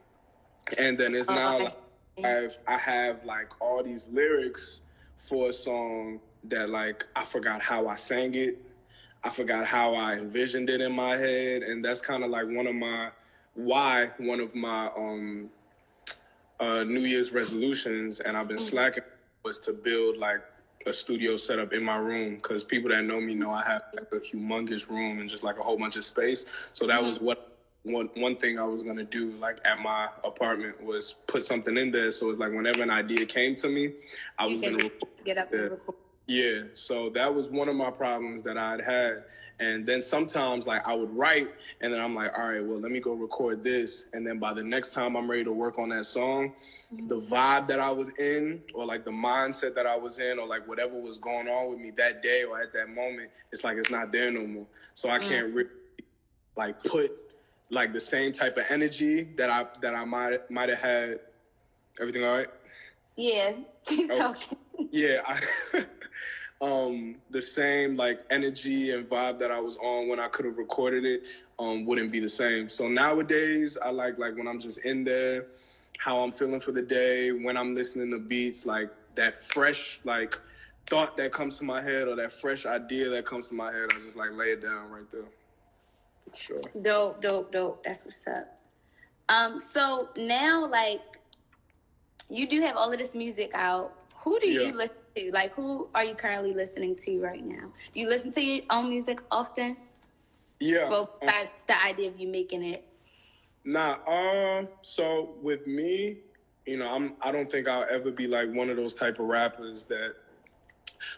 And then it's now like I have, like, all these lyrics for a song that, like, I forgot how I sang it. I forgot how I envisioned it in my head. And that's kind of like one of my New Year's resolutions, and I've been slacking, was to build like a studio setup in my room. Because people that know me know I have like a humongous room and just like a whole bunch of space. So that was one thing I was going to do, like at my apartment, was put something in there. So it's like whenever an idea came to me, I was going to get up and record. Yeah, so that was one of my problems that I'd had. And then sometimes, like, I would write, and then I'm like, all right, well, let me go record this. And then by the next time I'm ready to work on that song, the vibe that I was in, or like the mindset that I was in, or like whatever was going on with me that day or at that moment, it's like it's not there no more. So I can't really, like, put like the same type of energy that I might have had. Everything all right? Yeah, keep talking. Yeah, the same like energy and vibe that I was on when I could have recorded it wouldn't be the same. So nowadays I like when I'm just in there, how I'm feeling for the day, when I'm listening to beats, like that fresh like thought that comes to my head or that fresh idea that comes to my head, I just like lay it down right there. For sure. Dope. That's what's up. So now, like, you do have all of this music out. Who do you listen to? Like, who are you currently listening to right now? Do you listen to your own music often? Yeah. Well, that's the idea of you making it. Nah. So with me, you know, I don't think I'll ever be like one of those type of rappers that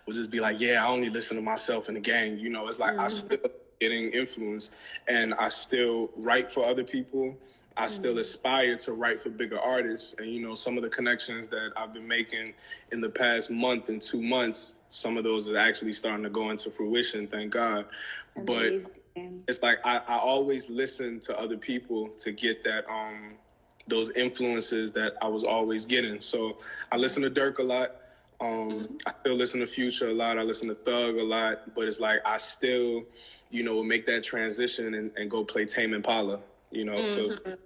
will just be like, yeah, I only listen to myself and the gang. You know, it's like I still getting influenced, and I still write for other people. I still aspire to write for bigger artists. And, you know, some of the connections that I've been making in the past month and 2 months, some of those are actually starting to go into fruition, thank God. Amazing. But it's like I always listen to other people to get that those influences that I was always getting. So I listen to Dirk a lot. I still listen to Future a lot. I listen to Thug a lot. But it's like I still, you know, make that transition and go play Tame Impala, you know, for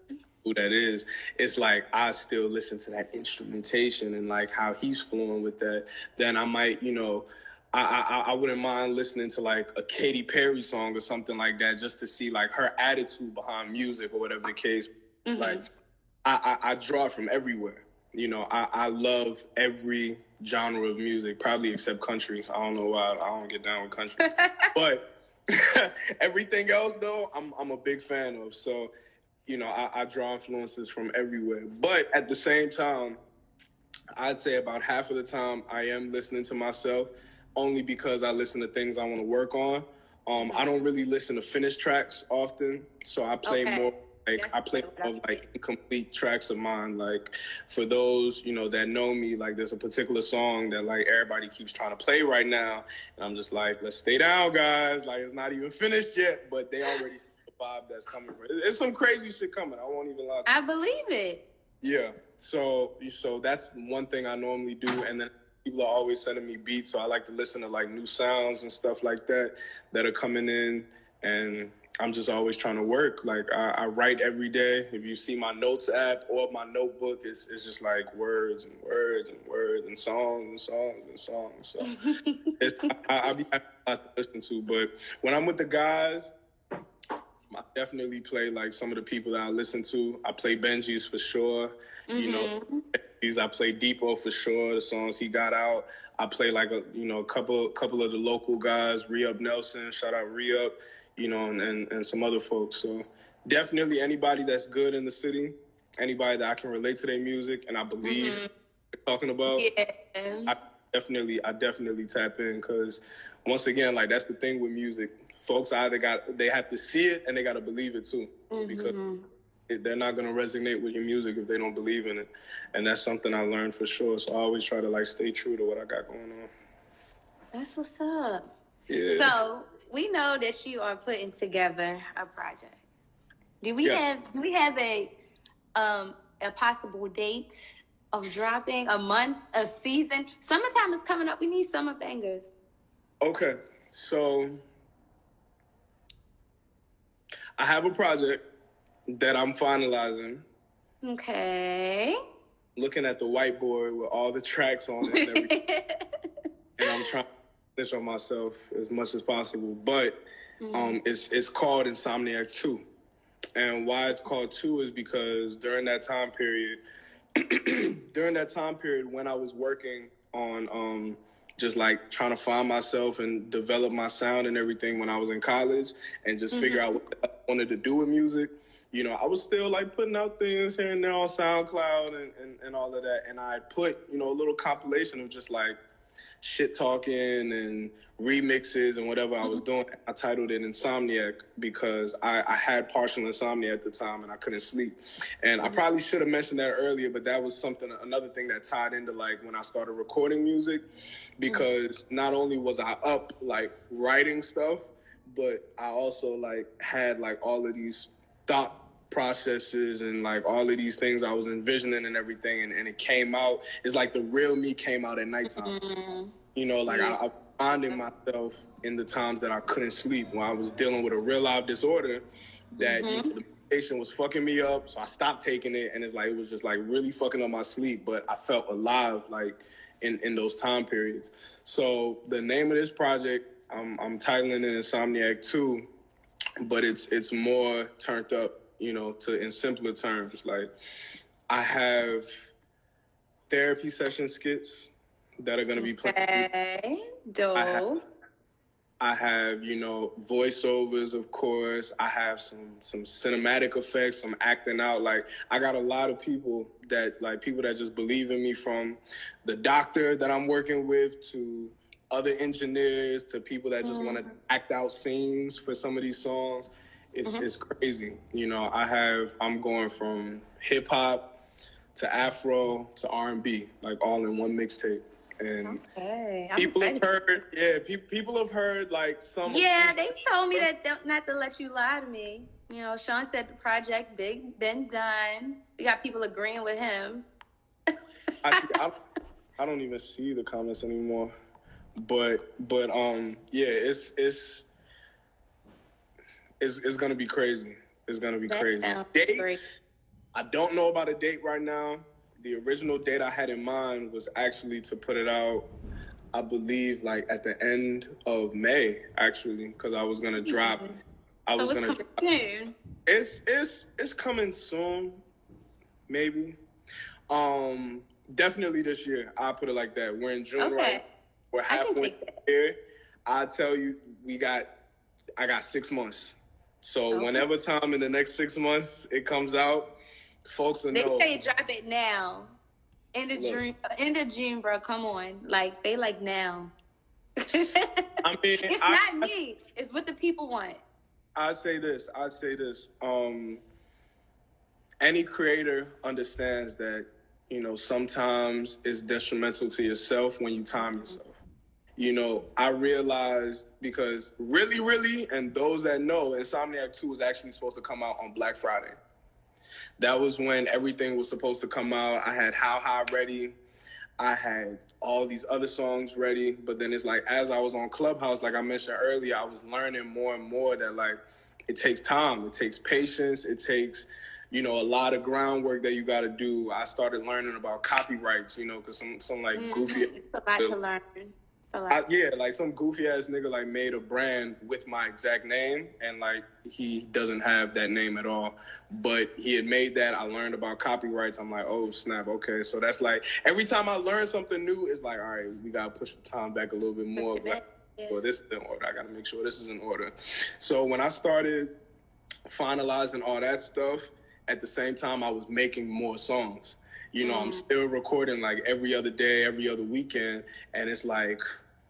who that is. It's like I still listen to that instrumentation and like how he's flowing with that. Then I might, you know, I wouldn't mind listening to like a Katy Perry song or something like that just to see like her attitude behind music or whatever the case. Like I draw from everywhere. You know, I love every genre of music, probably except country. I don't know why I don't get down with country. But everything else, though, I'm a big fan of. So, you know, I draw influences from everywhere. But at the same time, I'd say about half of the time I am listening to myself only because I listen to things I want to work on. I don't really listen to finished tracks often, so I play more. Like I play more of like incomplete tracks of mine. Like for those, you know, that know me, like there's a particular song that like everybody keeps trying to play right now. And I'm just like, let's stay down, guys. Like it's not even finished yet, but they already see the vibe that's coming from it. It's some crazy shit coming. I won't even lie to you. I believe it. Yeah. So that's one thing I normally do. And then people are always sending me beats. So I like to listen to like new sounds and stuff like that are coming in. And I'm just always trying to work. Like I write every day. If you see my notes app or my notebook, it's just like words and words and words and songs and songs and songs. So I be having a lot to listen to. But when I'm with the guys, I definitely play like some of the people that I listen to. I play Benji's for sure. You know, I play Depot for sure. The songs he got out. I play like a couple of the local guys. Re-Up Nelson, shout out Re-Up. You know, and some other folks. So definitely anybody that's good in the city, anybody that I can relate to their music and I believe they're talking about. Yeah. I definitely tap in because once again, like that's the thing with music. Folks they have to see it and they got to believe it too because they're not going to resonate with your music if they don't believe in it. And that's something I learned for sure. So I always try to like stay true to what I got going on. That's what's up. Yeah. So we know that you are putting together a project. Do we have a possible date of dropping, a month, a season? Summertime is coming up. We need summer bangers. Okay, so I have a project that I'm finalizing. Okay. Looking at the whiteboard with all the tracks on it and everything. And I'm trying to finish on myself as much as possible. But it's called Insomniac 2. And why it's called 2 is because during that time period when I was working on just like trying to find myself and develop my sound and everything when I was in college and just figure out what I wanted to do with music, you know, I was still like putting out things here and there on SoundCloud and all of that. And I put, you know, a little compilation of just like shit talking and remixes and whatever I was doing. I titled it Insomniac because I had partial insomnia at the time and I couldn't sleep. And I probably should have mentioned that earlier, but that was another thing that tied into like when I started recording music, because not only was I up like writing stuff, but I also like had like all of these thought processes and like all of these things I was envisioning and everything, and it came out. It's like the real me came out at nighttime. You know, like I finding myself in the times that I couldn't sleep when I was dealing with a real life disorder that you know, the medication was fucking me up, so I stopped taking it, and it's like it was just like really fucking up my sleep, but I felt alive like in those time periods. So the name of this project, I'm titling it Insomniac 2, but it's more turned up, you know, in simpler terms. Like I have therapy session skits that are going to be playing. Okay, dope. I have, you know, voiceovers, of course. I have some cinematic effects, some acting out. Like I got a lot of people that just believe in me, from the doctor that I'm working with to other engineers to people that just want to act out scenes for some of these songs. It's crazy. You know, I'm going from hip hop to Afro to R&B, like all in one mixtape. And people have heard, people have heard like some. Yeah, they told me that not to let you lie to me. You know, Sean said the project been done. We got people agreeing with him. I don't even see the comments anymore. But yeah, it's gonna be crazy. It's gonna be crazy. Date, I don't know about a date right now. The original date I had in mind was actually to put it out, I believe, like at the end of May, actually, because I was gonna drop. Soon. It's coming soon, maybe. Definitely this year. I'll put it like that. We're in June right now. We're halfway here. I tell you, I got 6 months. So whenever time in the next 6 months it comes out, folks will know. They say drop it now. End of June, bro. Come on. Like, they like now. I mean, it's not me. It's what the people want. I say this. Any creator understands that, you know, sometimes it's detrimental to yourself when you time yourself. You know, I realized because really, and those that know, Insomniac 2 was actually supposed to come out on Black Friday. That was when everything was supposed to come out. I had How High ready. I had all these other songs ready. But then it's like, as I was on Clubhouse, like I mentioned earlier, I was learning more and more that, like, it takes time. It takes patience. It takes, you know, a lot of groundwork that you got to do. I started learning about copyrights, you know, because some like goofy. It's a lot to learn. Like some goofy ass nigga like made a brand with my exact name, and like he doesn't have that name at all. But he had made that. I learned about copyrights. I'm like, oh snap, okay. So that's like every time I learn something new, it's like, all right, we gotta push the time back a little bit more. Well, this is in order. I gotta make sure this is in order. So when I started finalizing all that stuff, at the same time I was making more songs. You know, I'm still recording like every other day, every other weekend, and it's like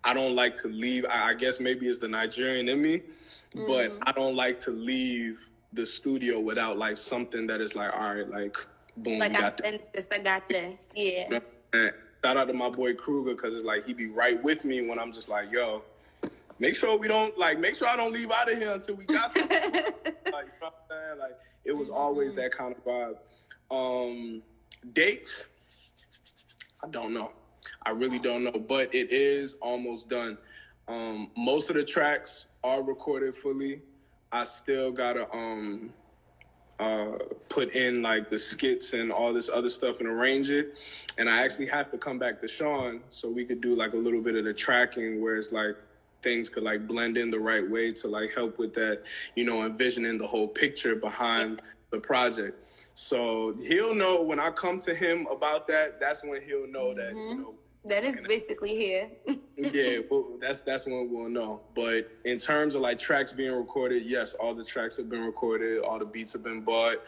I don't like to leave. I guess maybe it's the Nigerian in me, but I don't like to leave the studio without like something that is like, all right, like boom, like I got this. Yeah. And shout out to my boy Kruger, because it's like he be right with me when I'm just like, yo, make sure I don't leave out of here until we got something. Like, you know what I'm saying? Like, it was always that kind of vibe. Date, I don't know. I really don't know, but it is almost done. Most of the tracks are recorded fully. I still gotta put in like the skits and all this other stuff and arrange it. And I actually have to come back to Sean so we could do like a little bit of the tracking where it's like things could like blend in the right way to like help with that, you know, envisioning the whole picture behind the project. So he'll know when I come to him about that. That's when he'll know that, you know, that is basically here. Yeah, well, that's when we'll know. But in terms of like tracks being recorded, yes, all the tracks have been recorded, all the beats have been bought.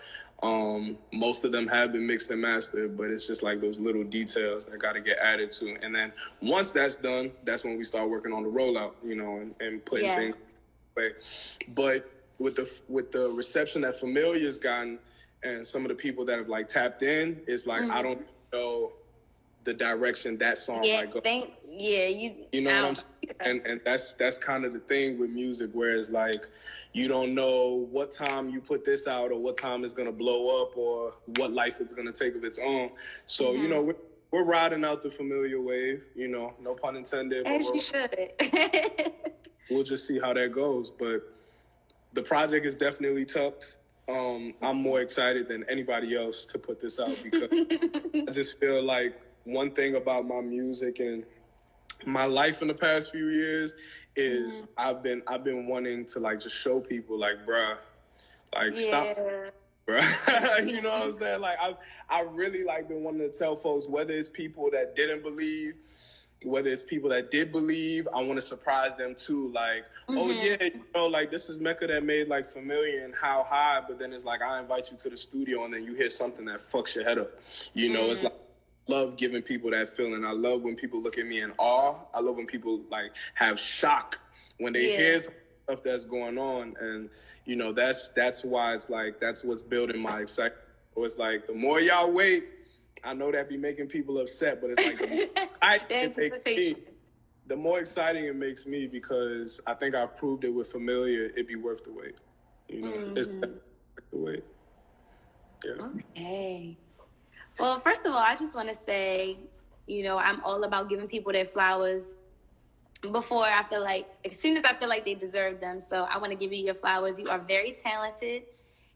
Most of them have been mixed and mastered, but it's just like those little details that got to get added to. And then once that's done, that's when we start working on the rollout, you know, and putting things away. But with the reception that Familia's gotten and some of the people that have like tapped in, it's like I don't know the direction that song might go. You know what I'm saying? And that's kind of the thing with music, where it's like you don't know what time you put this out or what time it's gonna blow up or what life it's gonna take of its own. So you know, we're riding out the familiar wave, you know, no pun intended. As you should. We'll just see how that goes. But the project is definitely tucked. I'm more excited than anybody else to put this out because I just feel like one thing about my music and my life in the past few years is I've been wanting to like just show people like, bruh, like stop, bruh. You know what I'm saying? Like I really like been wanting to tell folks, whether it's people that didn't believe, whether it's people that did believe, I want to surprise them too. Like, oh yeah, you know, like this is Mekka that made like Familiar and How High, but then it's like I invite you to the studio and then you hear something that fucks your head up. You know, it's like love giving people that feeling. I love when people look at me in awe. I love when people like have shock when they hear stuff that's going on. And, you know, that's why it's like, that's what's building my excitement. So it's like, the more y'all wait, I know that be making people upset, but it's like, the more exciting it makes me, because I think I've proved it with Familiar, it'd be worth the wait. You know, it's worth the wait. Yeah. Okay. Well, first of all, I just want to say, you know, I'm all about giving people their flowers before I feel like, as soon as I feel like they deserve them. So I want to give you your flowers. You are very talented.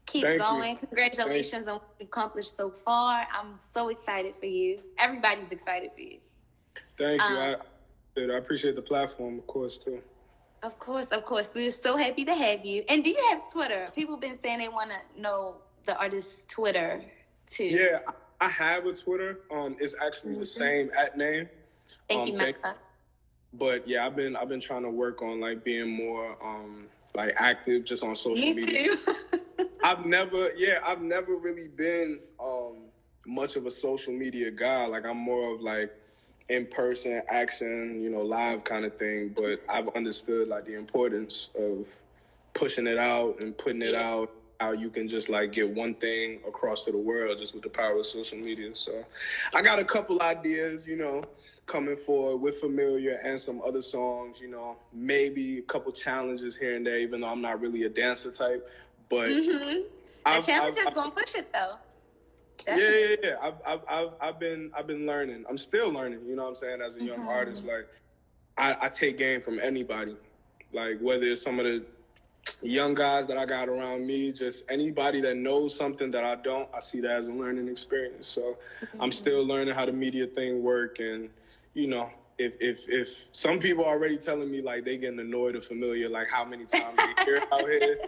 Keep going. Congratulations on what you've accomplished so far. I'm so excited for you. Everybody's excited for you. Thank you. I appreciate the platform, of course, too. Of course. We're so happy to have you. And do you have Twitter? People have been saying they want to know the artist's Twitter, too. Yeah, I have a Twitter. It's actually the same @name. Thank you, Mekka. But yeah, I've been trying to work on like being more like active just on social media. Me too. I've never really been much of a social media guy. Like, I'm more of like in-person action, you know, live kind of thing. But I've understood like the importance of pushing it out and putting it out, how you can just like get one thing across to the world just with the power of social media. So I got a couple ideas, you know, coming forward with Familiar and some other songs, you know, maybe a couple challenges here and there, even though I'm not really a dancer type. But the challenge is gonna push it though. Yeah. I've been learning. I'm still learning. You know what I'm saying? As a young artist, like I take game from anybody. Like whether it's some of the young guys that I got around me, just anybody that knows something that I don't, I see that as a learning experience. So I'm still learning how the media thing work, and you know. If some people are already telling me like they getting annoyed or Familiar, like how many times they hear out here,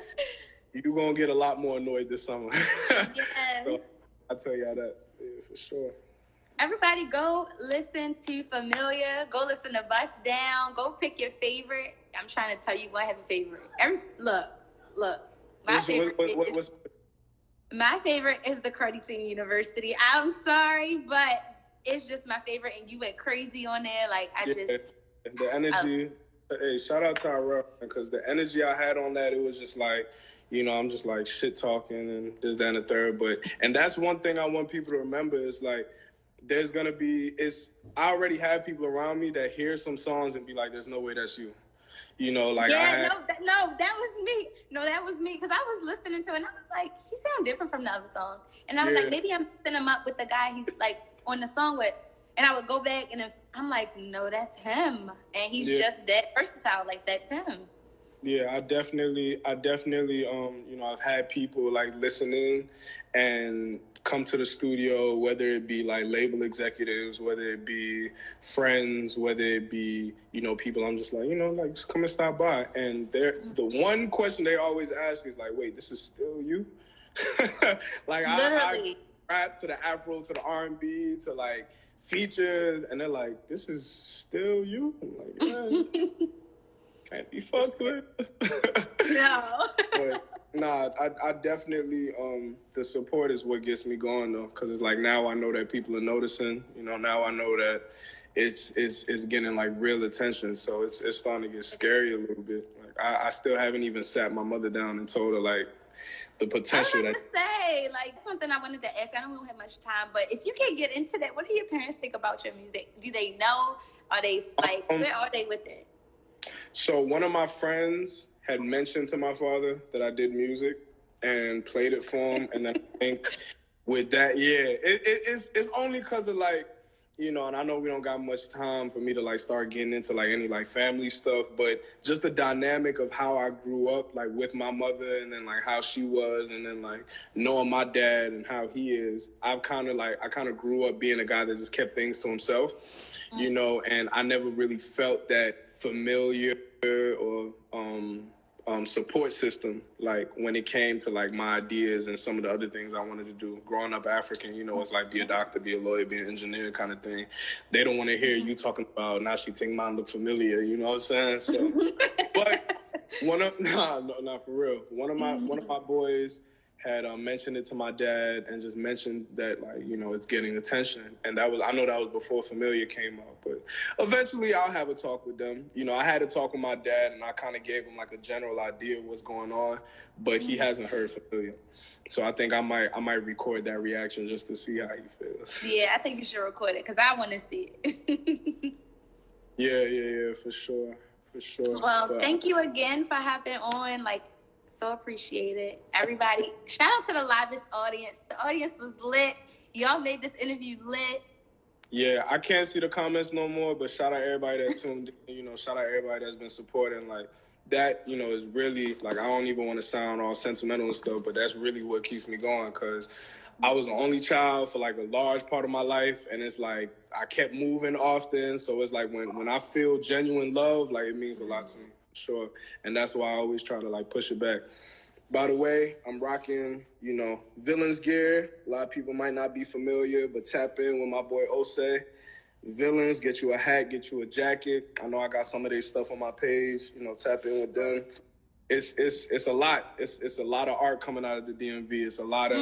you're going to get a lot more annoyed this summer. Yes. So I'll tell y'all that, for sure. Everybody go listen to Familiar. Go listen to Bust Down. Go pick your favorite. I'm trying to tell you what I have a favorite. Look. My favorite is the Cardi Teen University. I'm sorry, but it's just my favorite, and you went crazy on there. Like, the energy. Hey, shout out to Tyrell, because the energy I had on that, it was just like, you know, I'm just like shit talking and this, that, and the third. And that's one thing I want people to remember is like, I already have people around me that hear some songs and be like, there's no way that's you. You know, like, that was me. No, that was me. Because I was listening to it and I was like, he sound different from the other song. And I was like, maybe I'm mixing him up with the guy he's like on the song with. And I would go back and I'm like, no, that's him. And he's just that versatile. Like, that's him. Yeah, I definitely, you know, I've had people like listening and come to the studio, whether it be like label executives, whether it be friends, whether it be, you know, people I'm just like, you know, like just come and stop by. And the one question they always ask is like, wait, this is still you? Like, I rap to the Afro, to the R&B, to like features, and they're like, this is still you? I'm like, yeah. Can't be fucked with. No. But nah, I definitely the support is what gets me going though, because it's like now I know that people are noticing. You know, now I know that it's getting like real attention. So it's starting to get scary a little bit. Like I still haven't even sat my mother down and told her like the potential. I was about to say, like, something I wanted to ask. I know we don't have much time, but if you can get into that, what do your parents think about your music? Do they know? Are they like where are they with it? So one of my friends had mentioned to my father that I did music and played it for him. And then I think with that, it's only because of like, you know, and I know we don't got much time for me to like start getting into like any like family stuff, but just the dynamic of how I grew up like with my mother and then like how she was and then like knowing my dad and how he is, I kind of grew up being a guy that just kept things to himself, you know, and I never really felt that familiar or support system like when it came to like my ideas and some of the other things I wanted to do. Growing up African, you know, it's like be a doctor, be a lawyer, be an engineer kind of thing. They don't want to hear you talking about now she think mine look familiar, you know what I'm saying? So but not for real. One of my boys had mentioned it to my dad and just mentioned that, like, you know, it's getting attention. And that was, I know that was before Familiar came out, but eventually I'll have a talk with them. You know, I had a talk with my dad and I kind of gave him like a general idea of what's going on, but he hasn't heard Familiar. So I think I might record that reaction just to see how he feels. Yeah, I think you should record it because I want to see it. Yeah, for sure. Well, thank you again for hopping on. Like, so appreciate it. Everybody, shout out to the livest audience. The audience was lit. Y'all made this interview lit. Yeah, I can't see the comments no more, but shout out everybody that tuned in. You know, shout out everybody that's been supporting. Like, that, you know, is really, like, I don't even want to sound all sentimental and stuff, but that's really what keeps me going, because I was the only child for, like, a large part of my life, and it's like I kept moving often, so it's like when I feel genuine love, like, it means a lot to me, for sure, and that's why I always try to, like, push it back. By the way, I'm rocking, you know, Villains gear. A lot of people might not be familiar, but tap in with my boy Osei. Villains, get you a hat, get you a jacket. I know I got some of their stuff on my page. You know, tap in with them. It's a lot. It's a lot of art coming out of the DMV. It's a lot of.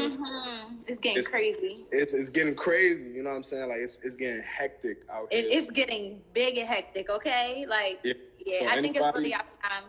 It's getting crazy. It's getting crazy. You know what I'm saying? Like it's getting hectic out here. It's getting big and hectic. Okay, like yeah. I think it's really our time.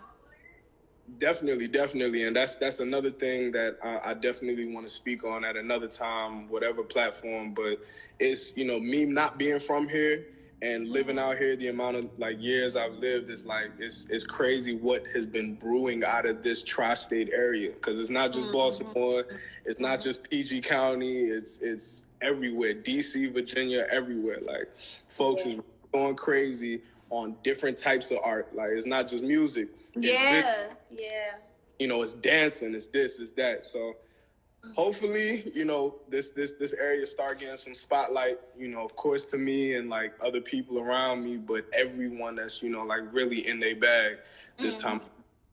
Definitely, and that's another thing that I definitely want to speak on at another time, whatever platform. But it's, you know, me not being from here and living out here, the amount of like years I've lived is like it's crazy what has been brewing out of this tri-state area, because it's not just Baltimore, it's not just PG County, it's everywhere, DC, Virginia, everywhere. Like folks is going crazy on different types of art. Like it's not just music. Yeah. You know, it's dancing, it's this, it's that. So hopefully, you know, this area start getting some spotlight, you know, of course to me and like other people around me, but everyone that's, you know, like really in their bag this time.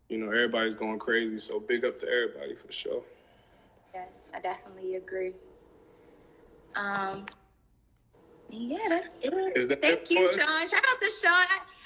You know, everybody's going crazy. So big up to everybody for sure. Yes, I definitely agree. Yeah, that's it. Thank you, Sean. Shout out to Sean.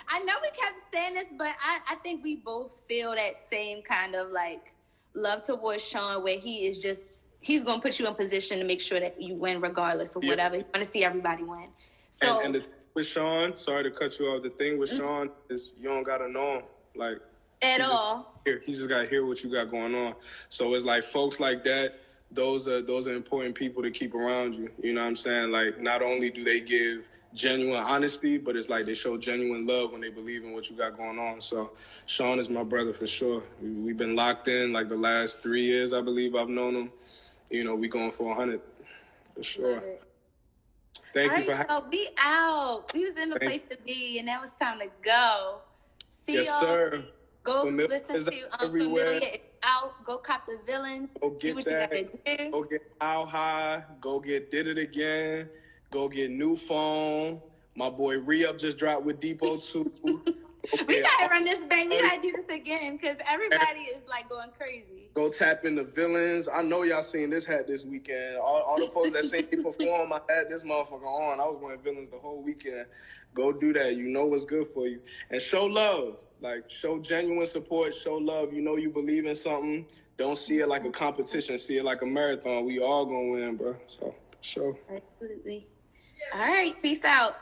I know we kept saying this, but I think we both feel that same kind of like love towards Sean, where he's going to put you in position to make sure that you win regardless of whatever. You want to see everybody win. So and the thing with Sean, sorry to cut you off. The thing with Sean is you don't got to know him like at all. He just got to hear what you got going on. So it's like folks like that. Those are important people to keep around you. You know what I'm saying? Like, not only do they give genuine honesty, but it's like they show genuine love when they believe in what you got going on. So Sean is my brother for sure. We've been locked in like the last 3 years, I believe I've known him. You know, we going for 100 for sure. Thank you for having me. We out. We was in the place to be, and now it's time to go. See y'all. Yes, sir. Go listen to Familiar. It's out. Go cop the Villains. Go get that. Go get How High. Go get Did It Again. Go get New Phone. My boy Re-Up just dropped with Depot 2. We gotta run this back. We gotta do this again because everybody is like going crazy. Go tap in the Villains. I know y'all seen this hat this weekend. All the folks that seen me perform, I had this motherfucker on. I was wearing Villains the whole weekend. Go do that. You know what's good for you. And show love. Like, show genuine support. Show love. You know you believe in something. Don't see it like a competition. See it like a marathon. We all gonna win, bro. So, show. Absolutely. All right. Peace out.